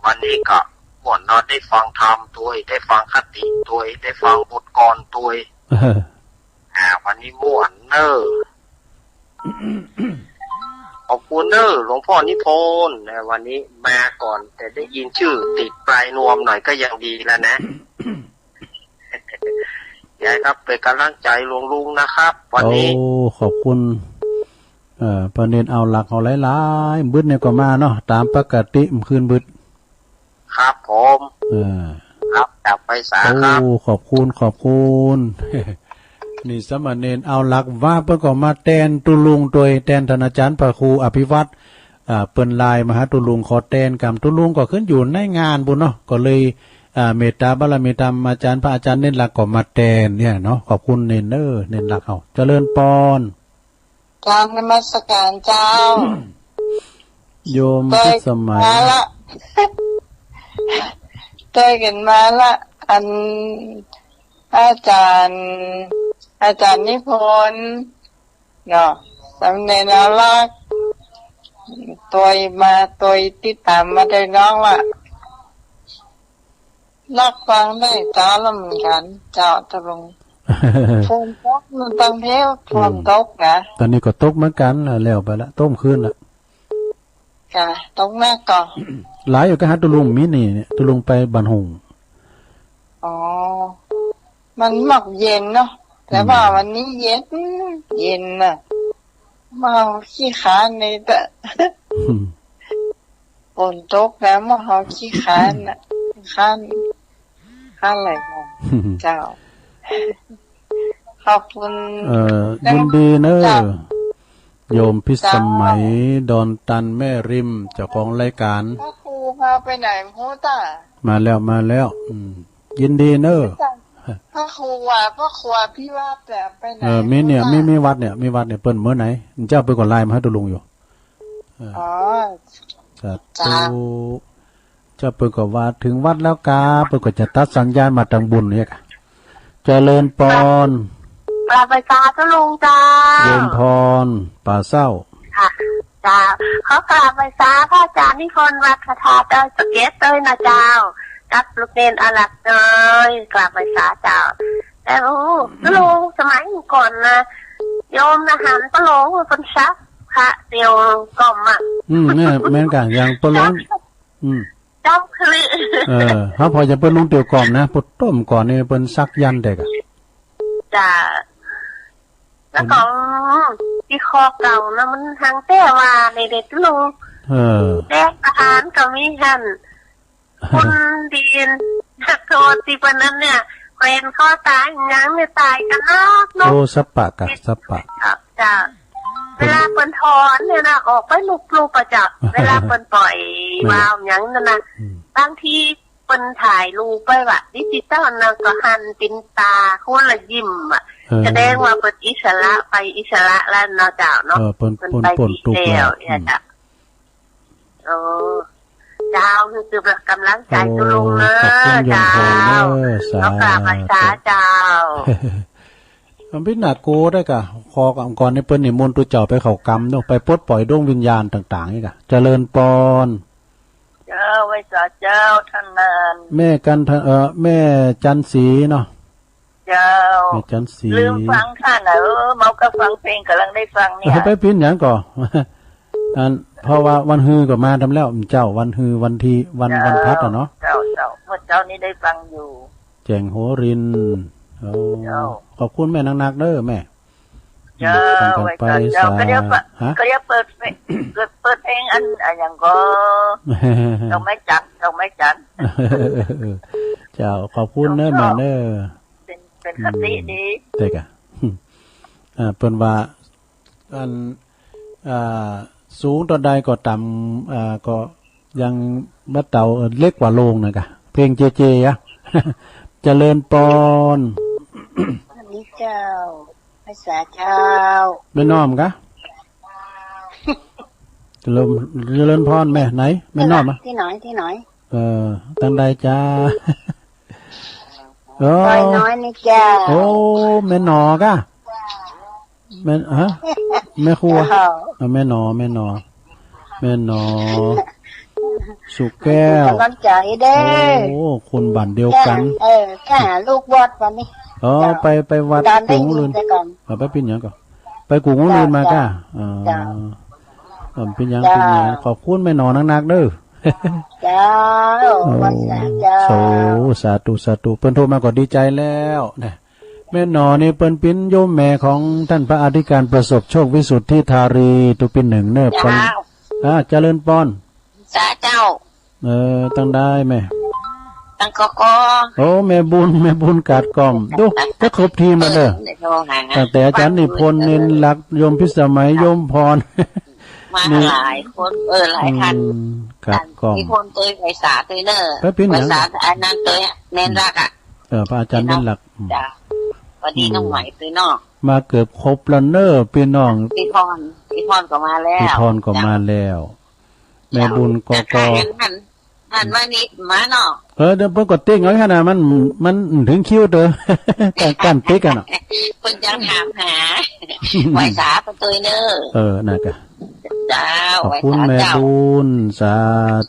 วันนี้ก็ม่วนนอนได้ฟังธรรมตัวได้ฟังคติตัวได้ฟังบทกลตัววันนี้ม่วนเนอขอบคุณเนอหลวงพ่อนิพนธ์วันนี้มาก่อนแต่ได้ยินชื่อติดปลายนวมหน่อยก็ยังดีแล้วนะยายครับเป็นกำลังใจหลวงลุงนะครับวันนี้ขอบคุณประเด็นเอาหลักเอาหลายๆบึ้ดเนี่ยก็มาเนาะตามปกติคืนบึ้ดครับผมครับจับไปสาครับขอบคุณ นี่สมณเณรเอาหลักว่าเพิ่นก็มาแทนตุลุงโดยแทนท่านอาจารย์พระครูอภิวัตรเปิ้นลายมาหาตุลุงขอแทนกรรมตุลุงก็ขึ้นอยู่ในงานบุญเนาะก็เลยเมตตาบารมีธรรมอาจารย์พระอาจารย์เน้นหลักก็มาแทนเนี่ยเนาะขอบคุณเน้นเน้นหลักเอาเจริญพรกราบนมัสการเจ้าโยมพิสมัยมาละเตยกันมาละอันอาจารย์นิพนธ์เนาะสำเนียงเอาลักตัวติดตามมาได้น้องละลักฟังได้จ้าละเหมือนกันเจ้าตะลงฝนตกมันตั้งเที่ยวฝนตกนะตอนนี้ก็ตกเหมือนกันแล้วไปละต้มคืนละค่ะตกหน้าก่อนหลายอยู่ก็หาตุลุงมินี่เนี่ยตุลุงไปบันหงอ๋อมันหมักเย็นเนาะแต่ว่าวันนี้เย็นน่ะมาขี้ค้านในแต่ฝนตกแล้วมาหาขี้ค้านน่ะค้านอะไรบ้างเจ้าขอบคุณยินดีเนอะโยมพิสมัยดอนตันแม่ริมเจ้าของรายการพ่อครูพาไปไหนพ่อตามาแล้วยินดีเนอะพ่อครูว่าพี่ว่าแต่ไปไหนมีเนี่ยมีวัดเนี่ยเปิ้นเมื่อไหนเจ้าไปก่อนไลน์มาให้ตุลุงอยู่อ๋อจะเจ้าเปิ้นก็ว่าถึงวัดแล้วกาเปิ้นก็จะตัดสัญญาณมาทางบุญเนี่ยค่ะเจริญพรปลาไปตาตุลุงจ้าโยมพรป่าเศร้าค่ะจ้าเขากราบไปซาพระอาจารย์นิพนธ์วัดคาถาเตยสเก็ตเตยนะเจ้ากับลูกเนนอลักเตยกราบไปซาเจ้าแต่ตุลุงสมัยก่อนนะโยมนะหันปลงเป็นชักพระเดียวก่อมอ่ะเนี่ยแม่นกันอย่างปลงเจ้าคือเขาพอจะเปิ้นลุงเตียวก่อมนะปดต้มก่อนนี่เปิ้นซักยันเด็กจ้าแล้วก็ที่คอเก่านะมันทางแต่ว่าในเด็กลุงแดกอาหารก็มีหันคุณดีนนักโทษที่ปนั้นเนี่ยเป็นข้อตายยังไม่ตายกันนะโอ้สัปปะกะสัปปะจ้าเวลาเปิ้นถอนเนี่ยนะออกไปลูกประจักษ์เวลาเปิ้นปล่อยวาวอย่างนั้นนะบางทีเปิ้นถ่ายรูปไปว่าดิจิตอลนะก็หันปินตาคนละยิ้มอ่ะแสดงว่าเปิ้นอิสระไปอิสระแล้วเนาะเจ้าเนาะเปิ้นไปดีแล้วเนี่ยจ้ะเจ้าคือแบบกำลังใจตุลุงเนอะเจ้าแล้วกราบอาสาเจ้ามันเป็นหน้าโกได้กะคอกับก่อนในเปิ้นนี่มนต์ตัวเจ้าไปเข้ากรรมเนาะไปปลดปล่อยดวงวิญญาณต่างๆนี่กะเจริญพรเจ้าไว้เจ้าท่านนานแม่กันแม่จันสีเนาะเจ้าแม่จันสีลืมฟังท่านเมาก็ฟังเพลงกำลังได้ฟังเนี่ยไปพิ้นหยังก่อเพราะว่าวันฮือก็มาทำแล้วเจ้าวันฮือวันที่วันพัดเนาะเจ้าเมื่อเจ้านี้ได้ฟังอยู่แจงโหรินขอบคุณแม่นักๆเด้อแม่เจ้าไปเจ้าก็เดี๋ยวเปิดเพลงอันอย่างก็เราไม่จัดเจ้าขอบคุณเด้อแม่เด้อเป็นคติดีเด็กเปิ้นว่าอันสูงตอนใดก็ต่ำก็ยังบัดเต่าเล็กกว่าโลงนะกะเพลงเจอะเจริญพรนี่เจ้าภาษาเจ้าไม่น้อมกะเจริญพรแม่ไหนไม่น้อมอ่ะที่ไหนตั้งใดจ้าน้อยนี่จ้าโอ้แม่หนอกะแม่แม่ครัวแม่หนอสุแก้วกำลังใจเด้โอ้คนบ้านเดียวกันข้าลูกวัดวันนี้ไปวัดกุงลืนไปเป็นหยังก่อนไปกุงลืนมาก้าเป็นหยังขอบคุณแม่หนอนักๆเด้อเจ้าสาธุเพิ่นโทรมาก็ดีใจแล้วนะแม่หนอนี่เปิ้นเป็นโยมแม่ของท่านพระอธิการประสบโชควิสุทธิธารีตุปินหนึ่งเนบเเจริญพรสาเจ้าต้องได้แม่ ตั้งกก โอ้แม่บุญกาดกล่อมดูจะครบทีมแล้วเด้อตั้งแต่อาจารย์นิพนธ์เน้นหลักโยมพิสมัยโยมพรมาหลายคนหลายท่านกาดกล่อมมีคนตัวไพศาลตัวเนอไพศาลอันนั้นตัวเน้นรักอ่ะพระอาจารย์เน้นหลักจ้ะพอดีน้องใหม่ตัวนอกมาเกือบครบแล้วเนอพี่น้องพี่พรก็มาแล้วพี่พรก็มาแล้วแม่บุญกกหันมานิดมาเนาะเดี๋ยวเพิ่นก็ติ๊กน้อยขนาดมันถึงคิวเด้อกันติ๊กกันเนาะเพิ่นยังถามหาไว้สาประตูเนอน่ะกะเจ้าขอบคุณแม่บุญสา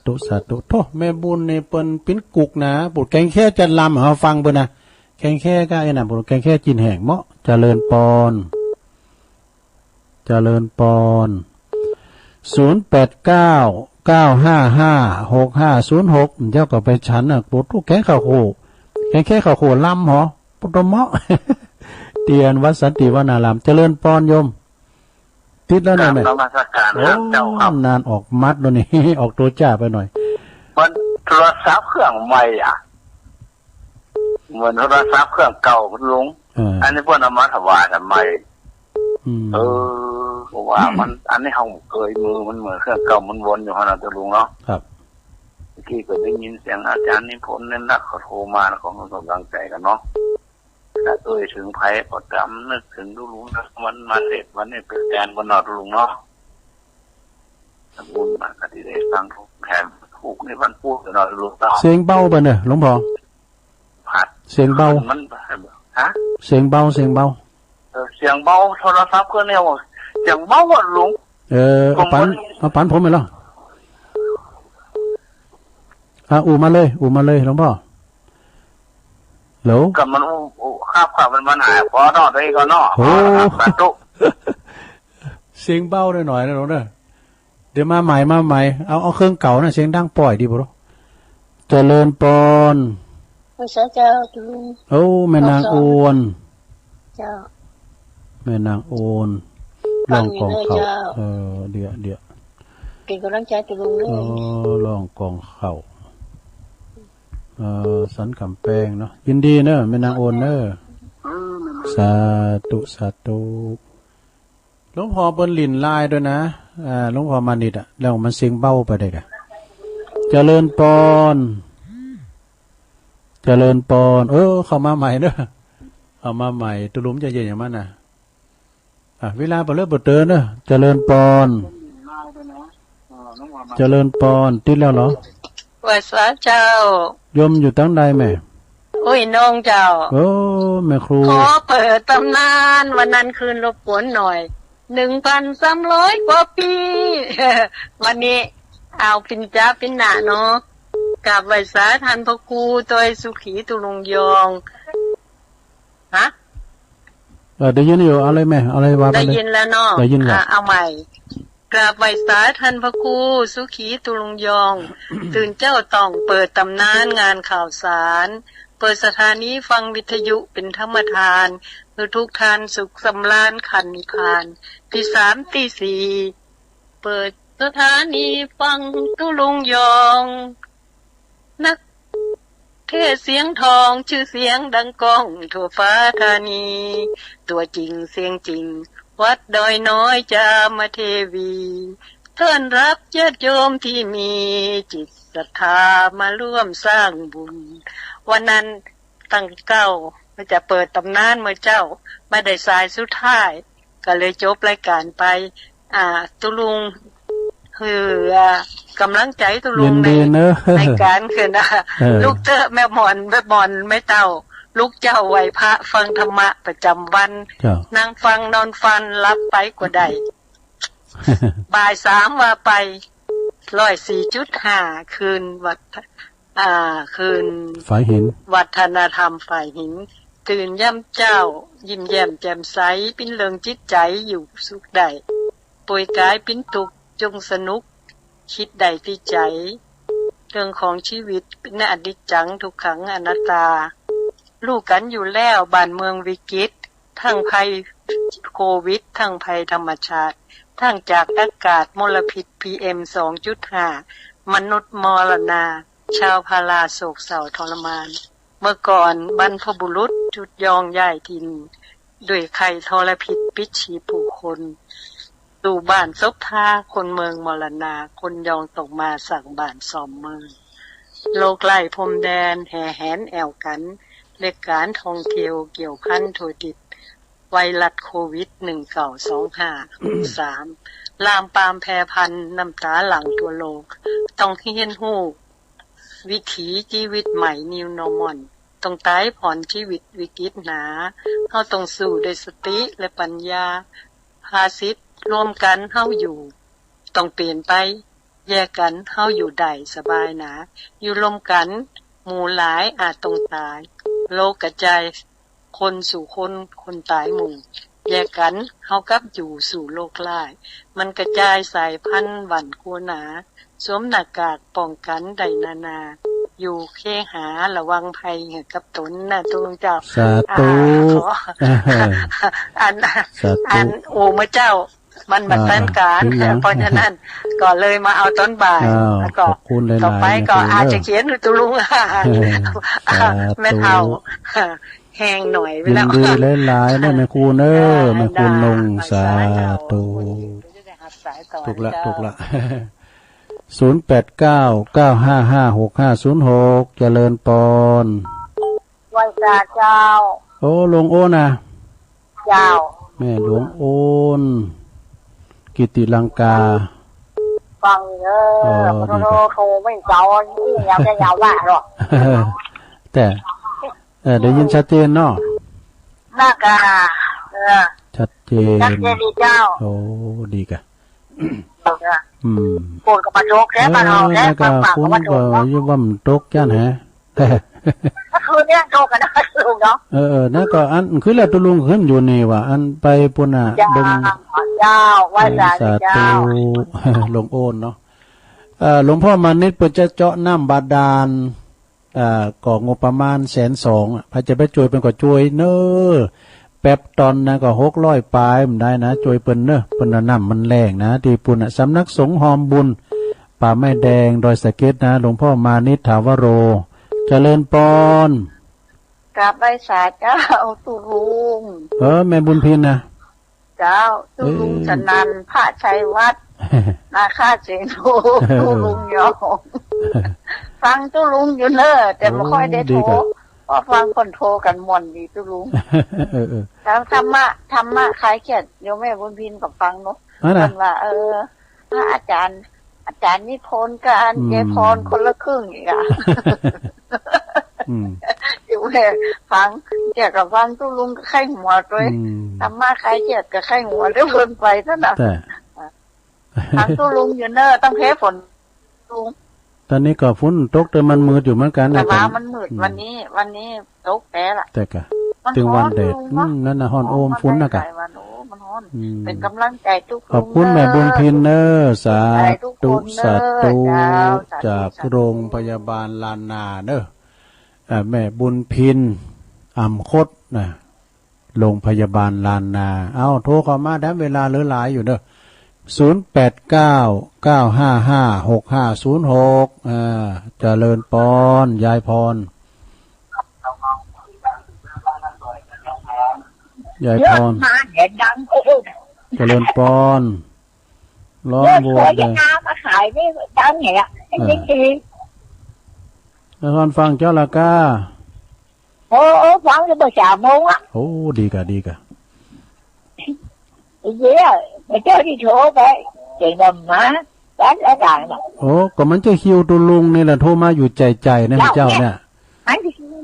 ธุโธแม่บุญนี่เปิ้นปิ้นกุกนะปุดแกงแค่จันลำเฮาฟังเพิ่นน่ะแกงแค่ก็ไอ้น่ะปุดแกงแค่จินแห้งเมาะเจริญปอน089 9556506เจ้าก็ไปฉันน่ะปุดทุกแกงข้าวโคแกงแค่ข้าวโคลำหรอปุตเมาะเตียนวัดสันติวนารามเจริญปอนโยมติดแล้วนะแม่นานออกมัดตัวนี้ออกตัวจ้าไปหน่อยมันโทรศัพท์เครื่องใหม่อ่ะเหมือนโทรศัพท์เครื่องเก่าคุณลุงอันนี้เพื่อนเอามาถวายทำไมเพราะว่ามันอันนี้เขาเคยมือมันเหมือนเครื่องเก่ามันวนอยู่ขนาดตัวลุงเนาะครับเมื่อกี้ก็ได้ยินเสียงอาจารย์นิพนธ์นั่นนะเขาโทรมาแล้วของกำลังใจกันเนาะแต่ถึงไผ่ก็จำนึกถึงดูลุงนะมันมาเสร็จวันนี้เป็นการวันนอดลุงเนาะสมบูรณ์มากที่ได้ฟังทุกแผนถูกในวันพูดนอดลุงเนาะเสียงเบาไปเนอะหลวงพ่อผัดเสียงเบามันฮะเสียงเบาเสียงเบาโทรศัพท์ก็เนี่ยเสียงเบาหมดลุงเอาปันผมไปแล้วอูมาเลยหลวงพ่อกับมันข้ามันหายพอนอกได้ก็นอกเสียงเบาหน่อยนะหลวงเด้อเดี๋ยวมาใหม่เอาเครื่องเก่านะเสียงดังปล่อยดีบ่เจริญปอนพระเจ้าจุลุงแม่นางโอนเจ้าแม่นางโอนลองกองเขาเดี๋ยวเป็นกำลังใจจุลุงเลยลองกองเขาสันกำแพงเนาะยินดีเนอะแม่นางโอนเนอะสาธุหลวงพ่อเปิ้นลินลายด้วยนะหลวงพ่อมานิดแล้วมันเสียงเบาไปได้กะเจริญปอนเข้ามาใหม่เนอะเข้ามาใหม่ตุลุมจะเย็นอย่างมันนะเวลาบ่เลิกบ่เตือนเนอะเจริญปอนติดแล้วเหรอว่าสาเจ้ายมอยู่ตั้งใดแม่น้องเจ้าแม่ครูขอเปิดตำนานวันนั้นคืนรบกวนหน่อย 1,300 กว่าปีวันนี้เอาปินจ้าปินหนาเนาะกับไวสาทันพระครูตัวสุขีตุลงยองฮะได้ยินอยู่อะไรแม่อะไรว่าได้ยินแล้วเนาะได้ยินแล้วเอาใหม่กราบไวสาทันพระครูสุขีตุลงยอง ตื่นเจ้าต้องเปิดตำนานงานข่าวสารเปิดสถานีฟังวิทยุเป็นธรรมทานเพื่อทุกทานสุขสำราญขันนิพพานตี 3 ตี 4เปิดสถานีฟังตุลงยองนักเทศเสียงทองชื่อเสียงดังก้องทั่วฟ้าธานีตัวจริงเสียงจริงวัดดอยน้อยจามเทวีต้อนรับญาติโยมที่มีจิตศรัทธามาร่วมสร้างบุญวันนั้นตั้งเก้าจะเปิดตำนานเมื่อเจ้าไม่ได้สายสุดท้ายก็เลยจบรายการไปตุลุงคือกำลังใจตุลุงในการคือนะลูกเตอแม่หมอนไม่เต้าลูกเจ้าไหวพระฟังธรรมะประจำวันนั่งฟังนอนฟันรับไปกว่าใดบ่าย 3ว่าไป 104.5 คืนวัดคืนฝ่ายหินวัฒนธรรมฝ่ายหินตื่นย่ำเจ้ายิ้มแย้มแจ่มใสปิ้นเริงจิตใจอยู่สุขใดป่วยกายปิ้นตุกจงสนุกคิดใดที่ใจเรื่องของชีวิตเป็นอนิจจังทุกขังอนัตตาลูกกันอยู่แล้วบ้านเมืองวิกฤตทั้งภัยโควิดทั้งภัยธรรมชาติทั้งจากอากาศมลพิษ PM 2.5 มนุษย์มรณา ชาวพาราโศกเศร้าทรมานเมื่อก่อนบรรพบุรุษจุดยองย้ายถิ่นด้วยไข้ทรพิษปิดชีผู้คนสู่บ้านซบท่าคนเมืองมรณาคนยองตกมาสั่งบ้านซ่อมเมืองโลกไล่พรมแดนแห่แหนแอวกันเล็กการท่องเที่ยวเกี่ยวพันโทติดไวรัสโควิด1925-3ลามปามแพร่พันน้ำตาหลังตัวโลกต้องเฮียนฮู้วิถีชีวิตใหม่นิวนอร์มอนต้องตายผ่อนชีวิตวิกฤตหนาเฮาต้องสู้ด้วยสติและปัญญาภาสิทธิ์รวมกันเฮาอยู่ต้องเปลี่ยนไปแยกกันเฮาอยู่ได้สบายหนาอยู่รวมกันหมู่หลายอาจต้องตายโลกกระจายคนสู่คนคนตายหมู่แยกกันเฮากลับอยู่สู่โลกร้ายมันกระจายสายพันธุ์หวั่นกลัวหนาสวมหน้ากากป้องกันได้นานาอยู่เคหาระวังภัยกับตนนะทุกเจ้าสาธุอันโอ้พระเจ้ามันบัดต้นการเพราะฉะนั้นก็เลยมาเอาต้นบ่ายแล้วก็ต่อไปก็อาจจะเขียนหรือตุลุงแม่เฒ่าแห้งหน่อยไปแล้วดีหลายๆนะแม่ครูเนอะแม่ครูลงสาธุถูกละ0899556506เจริญปอนไหว้เจ้าโอ้หลวงโอนะเจ้าแม่หลวงโอนกิติลังกาฟังโทรไม่เจ้าอียาวจะยาวละหรอกแต่ได้ยินชัดเจนเนาะหน้ากาชัดเจนดีเจ้าโอ้ดีกะปวดกับมาโจกแค่มาเอาแค่ปากกับมาโจกเนาะยุ่งว่ามันโจกจ้าฮะคือเนี่ยโจกกันนะลุงเนาะนั่นก็อันคือแล้วตุลุงขึ้นอยู่นี่ว่าอันไปปุ่นน่ะบึงเจ้าไหว้เจ้าหลวงโอนเนาะหลวงพ่อมานิดเปิดจะเจาะน้ำบาดาลก่องบประมาณ120,000พระจะไปช่วยเป็นก็ช่วยเนอแป๊บตอนนะก็600ปลายมันได้นะช่วยเปิ้นเนอะเปิ้นน้ำมันแรงนะที่ปุ่นน่ะสำนักสงฆ์หอมบุญป่าไม้แดงดอยสะเก็ดนะหลวงพ่อมานิดถาวโรเจริญปอนกราบไหว้สาเจ้าตุลุงแม่บุญพินนะเจ้าตุลุงชนันพระชัยวัฒน์นาคาเจโนตุลุงยองฟังตุลุงอยู่เนอะแต่ไม่ค่อยได้โทรเพราะฟังคนโทรกันม่วนดีตุลุงแล้วธรรมะคลายเครียดเดี๋ยวแม่บุญพินกับฟังเนาะมันว่าพระอาจารย์นิพนธ์กันเจพรคนละครึ่งอีกอ่ะอยู่แม่ฟังเกี่ยวกับฟังตุลุงก็ไข้หัวด้วยธรรมะคลายเครียดก็ไข้หัวได้เพิ่นไปซะนะฟังตุลุงอยู่เนอะต้องเทฝนลุงตอนนี้ก็ฝนตกแต่มันมืดอยู่เหมือนกันแต่ว่ามันมืดวันนี้ตกแต่ละแต่กะถึงวันแดดนั่นน่ะฮ้อนโอมฝนน่ะกะเป็นกำลังใจทุกคนขอบคุณแม่บุญพินเนอร์สาธุจากโรงพยาบาลลานนาเนอแม่บุญพินอ่ำคดนะโรงพยาบาลลานนาเอาโทรเข้ามาได้เวลาเหลือหลายอยู่เด้อ0899556506เจริญปอนยายพรยายพรเจริญปอนร้องบวชเลยมาขายไม่ดังเนี่ยจริงๆแล้วฟังเจ้าละก้าฟังจะเปิด3 โมงอ่ะโอ้ดีกะเยอะไปเจ้าที่โทรไปเจ๋งดำมาร้านอาจารย์โอ้ก็มันจะคิวตุลุงนี่แหละโทรมาอยู่ใจนะเจ้าเนี่ย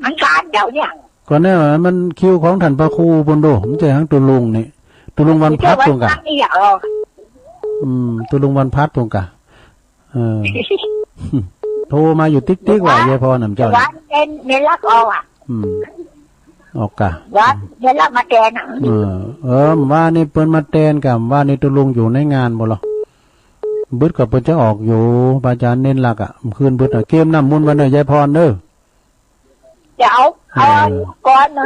มันการเดี๋ยวเนี่ยก็แน่มันคิวของท่านพระครูบนโดมันจะทั้งตุลุงนี่ตุลุงวันพัดตรงกะตุลุงวันพัดตรงกะโทรมาอยู่ติ๊กว่ายายพรน้ำเจ้าวัดเนลักออกอ่ะออกกะวัดเนลักมาแทนอ่ะว่านี่เปิ้นมาแทนกับว่านี่ตุลุงอยู่ในงานบ่หรอบึดกับเปิ้นจะออกอยู่อาจารย์เน้นหลักอ่ะคืนบึดเกมน้ำมุนวันเด้อยายพรเด้อจะเอาก่อนนะ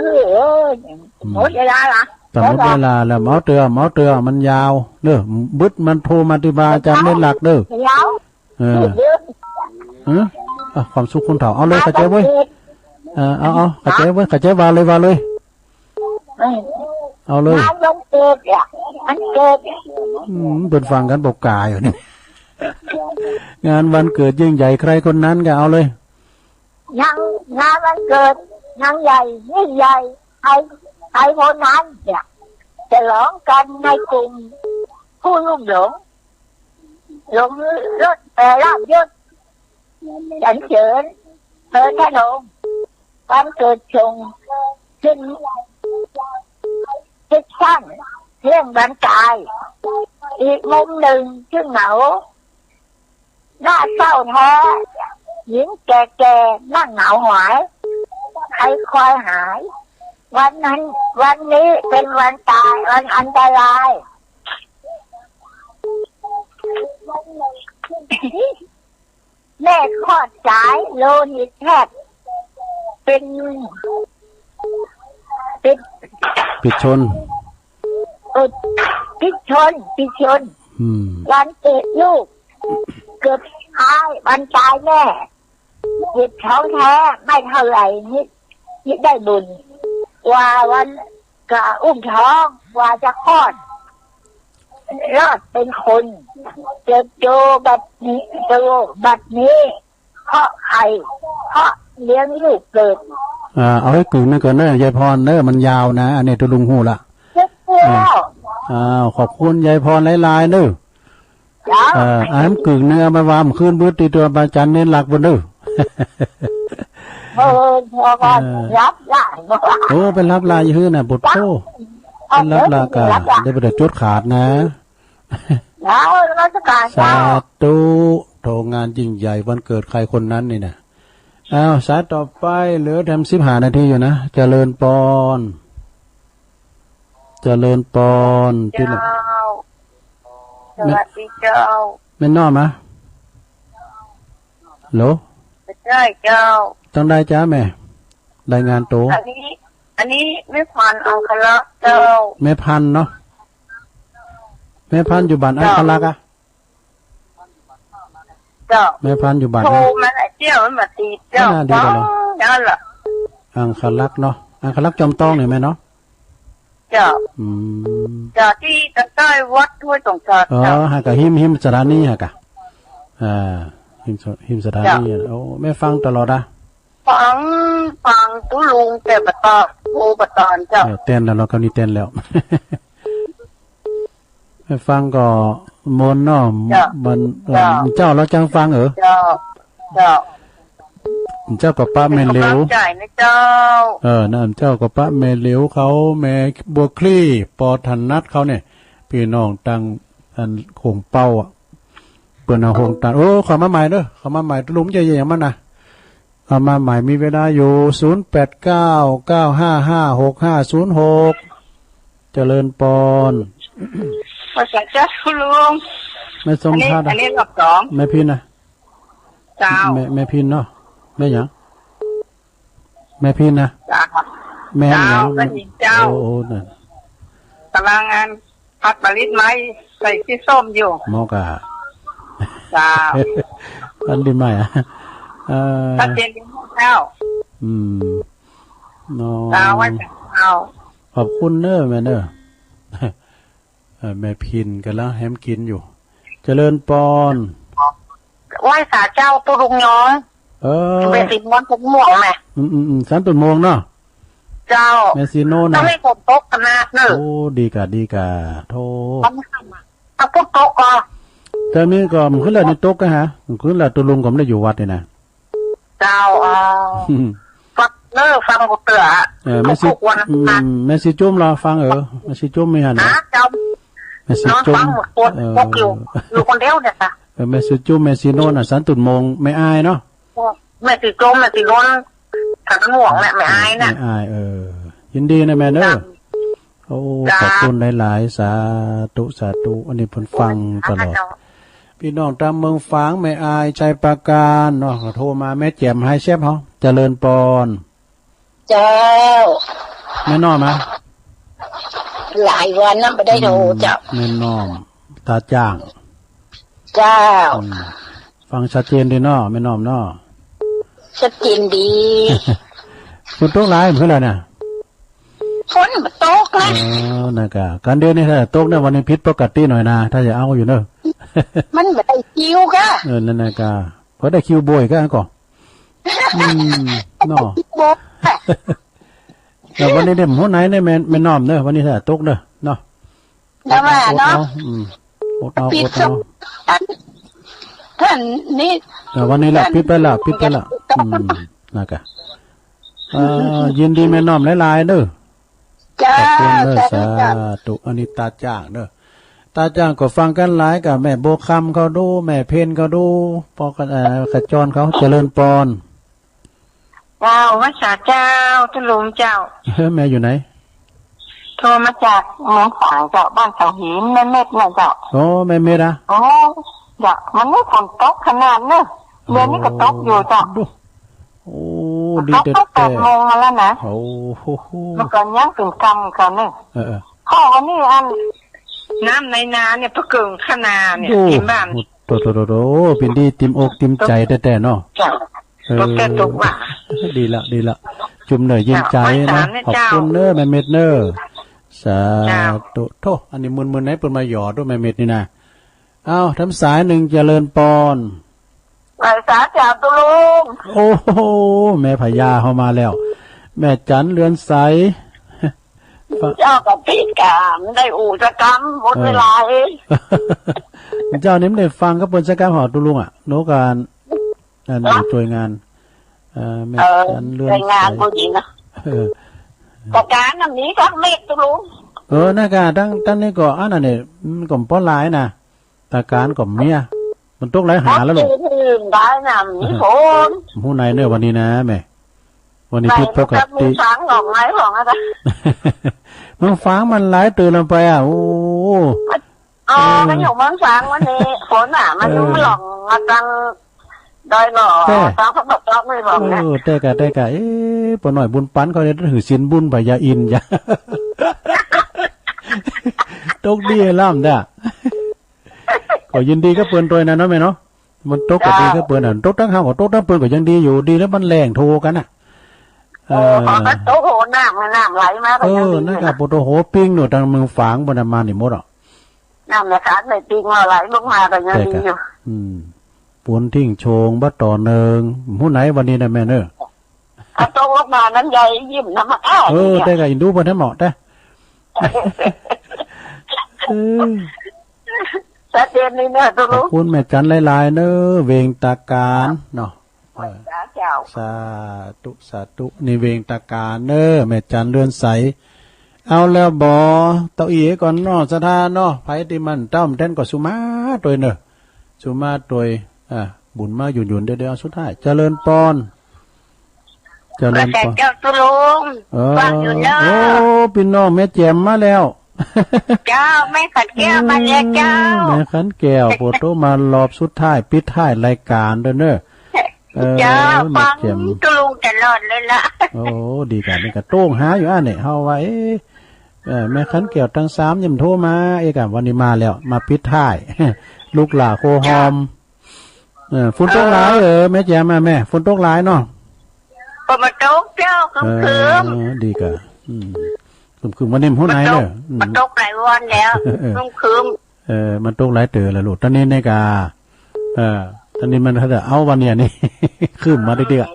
หมดเวลาละแต่หมดเวลาแล้วเมาเตือมันยาวเด้อบึดมันโทรมาที่บาอาจารย์เน้นหลักเด้อยาว ความสุขคนเฒ่าเอาเลยกระเจี๊ยบเว้ยเอากระเจี๊ยบเว้ยกระเจี๊ยบวาเลยเอาเลยวันเกิดอ่ะมันเกิดเป็นฟังกันบอกกายอยู่นี่งานวันเกิดยิ่งใหญ่ใครคนนั้นก็เอาเลยยังงานวันเกิดยังใหญ่ยิ่งใหญ่ใครคนนั้นเนี่ยจะร้องกันในกลุ่มผู้ลุ่มหลงรถราบยศฉันเฉินเธอท่านองค์วันเกิดชงขึ้นคิดสั้นเรื่องบรรกายอีกมุมหนึ่งชื่อเหงาหน้าเศร้าแท้หญิงแก่ๆนั่งเหงาหวายใครคอยหายวันนี้เป็นวันตายวันอันตรายแม่คลอดสายโลหิตแทบเป็นปิดชนวันเกิดลูกเกือบท้ายวันตายแม่หยิบท้องแท้ไม่เท่าไหร่นิดได้บุญว่าวันกะอุ้มท้องว่าจะคลอดรอดเป็นคนโจแบบนี้เพราะใครเพราะเลี้ยงลูกเกิดเอาให้กึ่งนั่นก่อนเนอะยายพรเนอะมันยาวนะอันนี้ตัวลุงหูละขอบคุณยายพรหลายๆเนอะอันกึ่งเนื้อมาวามขึ้นบื้อตีตัวปาจันเน้นหลักบนเนอะพอรับลายโอ้เป็นรับลายยืนน่ะบทโตเป็นรับลากาได้ประเดี๋ยวจุดขาดนะสาธุโทงานยิ่งใหญ่วันเกิดใครคนนั้นนี่นะสายต่อไปเหลือทำ15 นาทีอยู่นะเจริญปอนที่หลังสวัสดีเจ้าแม่นอมะโหลได้เจ้าต้องได้จ้าแม่รายงานโตอันนี้ไม่พันอังคลักษ์เจ้าแม่พันเนาะแม่พันอยู่บ้านอังคลักษ์อะเจ้าแม่พันอยู่บ้านโทรมาเจ้ามันมาตีเจ้านั่นแหละอังคลักษ์เนาะอังคลักษ์จอมต้องเนี่ยแม่เนาะเจ้าที่ตะใต้วัดห้วยตงชาหากะหิมสถานีหากะหิมสถานีโอ้แม่ฟังตลอดอะฟังตุลุงแต่ปตอโอปตอนเจ้าเต้นแล้วเราก็นี่เต้นแล้วแม่ฟังก็มนเนาะมันเจ้าเราจังฟังเจ้าเจ้ากับป้าแม่เหลวใจนะเจ้านั่นเจ้ากับป้าแม่เหลวเขาแม่บัวคลี่ปอทันนัดเขาเนี่ยพี่น้องตังอันโขงเป้าอ่ะเปิดเอาโขงตันโอ้ขอมาใหม่เด้อขอมาใหม่ลุงใจอย่างมันนะเอามาใหม่มีเวลาอยู่0899556506เจริญปอนภาษาเจ้าลุงแม่สมภาษณ์อันนี้รอบ2แม่พินนะเจ้าแม่พินเนาะแม่หยังแม่พินนะแม่หยังเจ้าโอ้นั่นกำลังงานพัดผลิตไม้ใส่ที่ส้มอยู่มอกะเจ้าอันดีไหมตัดเจนเจ้าเจ้าว่าเจ้าขอบคุณเนอะแม่เนอะแม่พินกันแล้วแฮมกินอยู่เจริญปอนไหว้สาเจ้าตุลุงย้องเมสินวันผมม่วงไหมสันตุนมงเนาะเจ้าเมซิโน่นะต้องให้ผมโต๊ะกันนะเนอะโอ้ดีกะโทเอาพวกโต๊ะก่อนแต่นี่ก็มันขึ้นแล้วในโต๊ะกันฮะมันขึ้นแล้วตุลุงก็ไม่ได้อยู่วัดเลยนะเจ้าฟังเนอะฟังกูเตือแม่สิจุ่มรอฟังแม่สิจุ่มไม่หันนะเจ้าแม่สิจุ่มพวกอยู่คนเดียวเนี่ยค่ะแม่สิจุ่มแม่สิโน่น่ะสันตุนมงไม่อายเนาะแม่สิจุ่มแม่สิโน่นขันห่วงเนี่ยไม่อายนะไม่อายยินดีนะแม่เนอะโอ้ขอบคุณหลายๆสาธุอันนี้ผมฟังตลอดพี่น้องตามเมืองฝางแม่อายใจประการเนาะโทรมาแม่แจ่มให้เชฟเขาเจริญปอนเจ้าแม่น้อมหลายวันนั่นไปได้โทรเจ้าแม่น้อมตาจ้างเจ้าฟังชัดเจนดีเนาะแม่น้อมเนาะ ชัดเจนดี ฝนตกหลายเหมือนกันน่ะฝนมันตกนะนะครับการเดินนี่ถ้าตกเนี่ยวันนี้พิษปกติหน่อยนะถ้าจะเอาอยู่เนอะมันไม่ได้คิวค่ะนั่นนะครับเพราะได้คิวบ่อยก็ก่อนเนาะแต่วันนี้เดี๋ยวหัวไหนเนี่ยแม่น้อมเนอะวันนี้ถ้าตกเนอะเนาะแล้วมาเนาะปิดเอาท่านนี่วันนี้ละปิดไปละนะครับยินดีแม่น้อมหลายๆเด้อจ้าสาธุอันนี้ตาจ้างเด้อตาจ้างก็ฟังกันหลายกับแม่โบคำเขาดูแม่เพนเขาดูปอกันขจรเขาเจริญปอนเจ้าวัชเจ้าตุลุงเจ้าแม่อยู่ไหนโทรมาจากเมืองฝางเจ้าบ้านเสาหินแม่เม็ดเนี่ยเจ้าโอ้แม่เม็ดอ่ะโอ้เจ้ามันไม่ฝนตกขนาดเนอะเดือนนี้ก็ตกอยู่เจ้าโอ้ดีแต่8 โมงแล้วนะโอ้โหเมื่อก่อนยังเป็นกรรมกันเนี่ยข้อวันนี้อันน้ำในนาเนี่ยพะเกิงขนาเนี่ยที่บ้านโตเป็นดีติมอกติมใจแต่เนาะตกแต่ตกว่าดีละจุ่มเหนื่อยยิ้มใจนะขอบคุณเนอแม่เม็ดเนอสาธุโธ่อันนี้มึนไหนเปิดมาหยอดด้วยแม่เม็ดนี่นะอ้าวทำสายหนึ่งเจริญปอนสาจ่าตุลุงโอ้โหแม่พญาเข้ามาแล้วแม่จันเรือนใสเจ้ากับพี่กามได้อู่จะกรรมหมดเวลาเองเจ้านี้ไม่ได้ฟังก็เป็นสกรรมหอตุลุงอ่ะโนการช่วยงานแม่จันเรือนใสงานผู้หญิงนะแต่การอันนี้ก็เมฆตุลุงน่าการตั้งนี่ก็อันนั้นเนี่ยมันก็ป้อนหลายนะแต่การก็เมียมันตกไหลหาแล้วลูกได้นะมีฝนผู้ไหนเนี่ยวันนี้นะแม่วันนี้พิษปกติฟังหลอกไหลหลอกอะไรมันฟังมันไหลตื่นลงไปอ่ะโอ้มันอยู่มันฟังวันนี้ฝนอ่ะมันรู้หลอกมาตั้งดอยหล่อฟังเขาบอกเราไม่หลอกนะแต่กะปนหน่อยบุญปั้นเขาเนี่ยถือศีลบุญพญาอินจ้ะตกดีล่ำเด้อก็ยินดีก็เปิดตัวนะเนาะแม่เนาะมันตกก็ดีก็เปิดอ่ะตกทั้งห้าก็ตกทั้งเปิดก็ยังดีอยู่ดีแล้วมันแรงโทกันอ่ะโอ้โหน้ำไหลมานั่นกับโอ้โหปิ้งหนูทางเมืองฝางบนมาหนิมดอ่ะน้ำในขาในปิ้งไหลลงมาก็ยังดีอยู่ปูนทิ้งโชงบัดต่อเนืองผู้ไหนวันนี้นะแม่เนอะตกลงมานั้นใหญ่ยิ้มน้ำอ้าได้กับอินดูบนให้เหมาะได้ชัดเจนนี่เนอะตุลุงคุณแม่จันหลายๆเนอะเวงตาการเนาะสาธุนี่เวงตาการเนอะแม่จันเรือนใสเอาแล้วบ่เต้าอีก่อนเนาะสถานเนาะไผที่มันเต้าแท่นก็สุมาตัวเนอะสุมาตัวบุญมาหยุ่นเดี๋ยวสุดท้ายเจริญปอนเจ้าตุลุงฟังอยู่เนอะโอ้พี่น้องแม่แจ่มมาแล้วเจ้าแม่ขันแก้วมาแล้วเจ้าแม่ขันแก้วโปรโตมารอบสุดท้ายปิดท้ายรายการเด้อเนอะเจ้าฟังตุลุงตลอดเลยล่ะโอ้ดีกันนี่ก็โต้งหาอยู่เนี่ยเฮาว่าแม่ขันแก้วทั้ง3ยิ้มโทรมากันวันนี้มาแล้วมาปิดท้ายลูกหล่าโคหอมฝนตกหลายแม่แจ่มมาแม่ฝนตกหลายเนาะฝนตกเจ้าคืมดีกะคือวันนี้หัวไหนเนี่ยมันตกหลายวันแล้วคืมมันตกหลายเต๋อแล้วลูกตอนนี้ในกาตอนนี้มันถ้าเอาวันเนี้ยนี่คืมมาเด็ก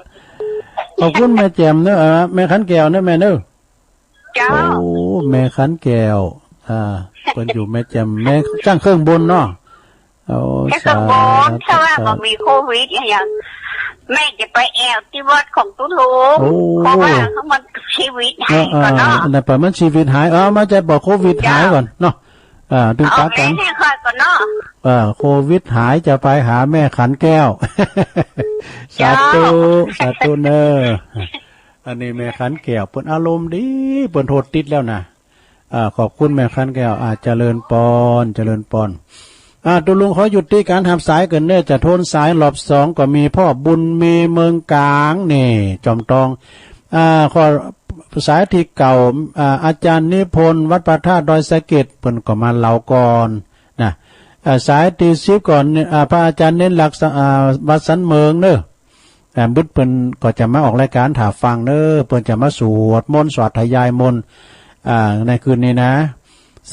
ๆขอบคุณแม่แจ่มเนอะแม่ขันแก้วเนอะแม่เนอะเจ้าโอ้แม่ขันแก้วเป็นอยู่แม่แจ่มแม่จ้างเครื่องบนเนาะแค่เครื่องบนถ้าว่าก็มีโควิดอย่างแม่จะไปแอวที่วัดของตุลุงเพราะว่าเขามันชีวิตหายก่อนเนาะแต่ป่ะมันชีวิตหายมาจะบอกโควิดหายก่อนเนาะดูตากันให้ค่อยก่อนเนาะโควิดหายจะไปหาแม่ขันแก้วสาธุเนออันนี้แม่ขันแก้วเปิดอารมณ์ดีเปิดโทษติดแล้วนะขอบคุณแม่ขันแก้วเจริญปอนตุลุงเขาหยุดที่การทำสายเกินเนื่อจะโทนสายรอบ2ก็มีพ่อบุญมีเมืองกลางนี่จอมตองข้อสายที่เก่าอาจารย์นิพนธ์วัดพระธาตุดอยสะเก็ดเพิ่นก็มาเล่าก่อนนะสายที่10ก่อนพระอาจารย์เน้นหลักวัดสันเมืองเนอะ บึดเปิ้นก็จะมาออกรายการถาฟังเด้อเปิ้นจะมาสวดมนต์สวดทยายมนต์ในคืนนี้นะ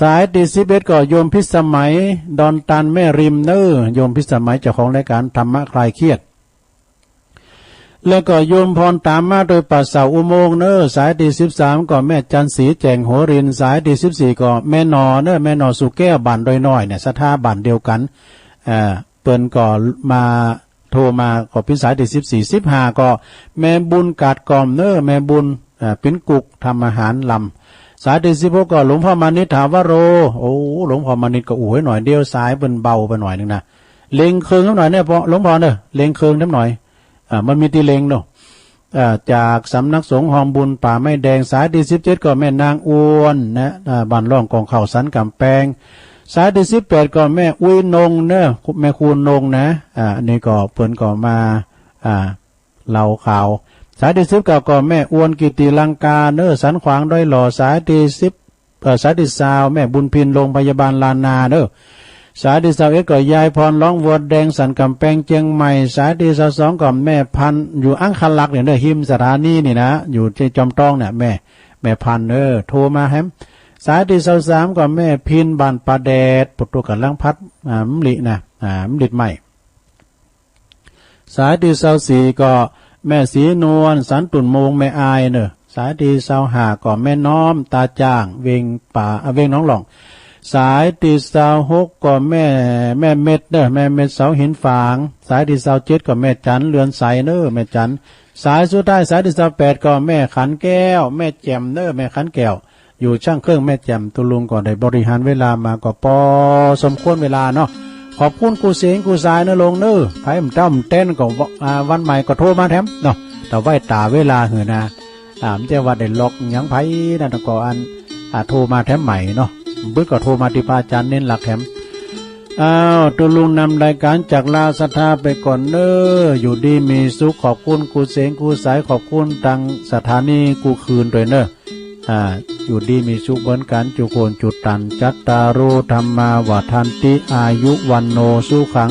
สายที่11ก็โยมพิสมัยดอนตันแม่ริมเด้อโยมพิสมัยเจ้าของรายการธรรมะคลายเครียดแล้วก็โยมพรตามมาโดยป่าเสาอุโมงค์เน้อสายที่13ก็แม่จันศรีแจงโหรินสายที่14ก็แม่นอเน้อแม่นอสุแก้วบ้านโดยน้อยเนี่ยศรัทธาบ้านเดียวกันเปิ้นก็มาโทรมาก็เป็นสายที่14 15ก็แม่บุญกาดกอมเน้อแม่บุญเป็นกุกทำอาหารลำสายที่16ก็หลวงพ่อมานิถาวโรโอ้หลวงพ่อมานิก็อู้ให้หน่อยเดียวสายเปิ้นเบาไปหน่อยนึงนะเล็งเคิงนิดหน่อยเนี่ยพอหลวงพ่อเด้อเล็งเคิงนิดหน่อยมันมีตีเลงเนาะจากสำนักสงฆ์หอมบุญป่าไม้แดงสายที่17ก็แม่นางอ้วนนะบ้านร่องกองเข่าสันกำแพงสายที่18ก็แม่อุ้ยนงเนอะแม่คูณนงนะอันนี้ก็เพิ่นก็มาเล่าข่าวสายที่19ก็แม่อ้วนกิติลังกาเนอะสันขวางด้อยหล่อสายที่10สายที่20แม่บุญพินโรงพยาบาลลานนาเนอะสายที่21ก็ยายพรร้องวัวแดงสันกำแพงเชียงใหม่สายที่22ก็แม่พันอยู่อังคลักษ์เนี่ยเด้อหิมสถานีนี่นะอยู่ที่จอมต้องเนี่ยแม่พันโทรมาแฮมสายที่23ก็แม่พินบ้านปลาแดดปุตตุกันลังพัดมลินะมลิดใหม่สายที่24ก็แม่สีนวลสันตุนโมงแม่อายเนอะสายที่25ก็แม่น้อมตาจ้างเวงป่าเวงน้องหล่องสายที่26ก็แม่เม็ดเด้อแม่เม็ดเสาหินฝางสายที่27ก็แม่จันเรือนใสเด้อแม่จันสายสุดท้ายสายที่28ก็แม่ขันแก้วแม่แจ่มเด้อแม่ขันแก้วอยู่ช่างเครื่องแม่แจ่มตุลุงก่อนได้บริหารเวลามาก็พอสมควรเวลาเนาะขอบคุณครูเสียงครูสายนะลงเด้อไผมจ้ำเต้นก็วันใหม่ก็โทรมาแถมเนาะแต่ไว้ตาเวลาเหอะนะมันจะว่าได้ล็อกหยังไผนั่นก็โทรมาแถมใหม่เนาะบึ้ก็โทรมาที่พระอาจารย์เน้นหลักแถมตุลุงนำรายการจากลาศรัทธาไปก่อนเน้ออยู่ดีมีสุขขอบคุณครูเสียงครูสายขอบคุณตังสถานีกูคืนด้วยเน้ออยู่ดีมีสุขเหมือนกันจุโคนจุตันจัตตารุธรรมาวทันติอายุวันโนสุขัง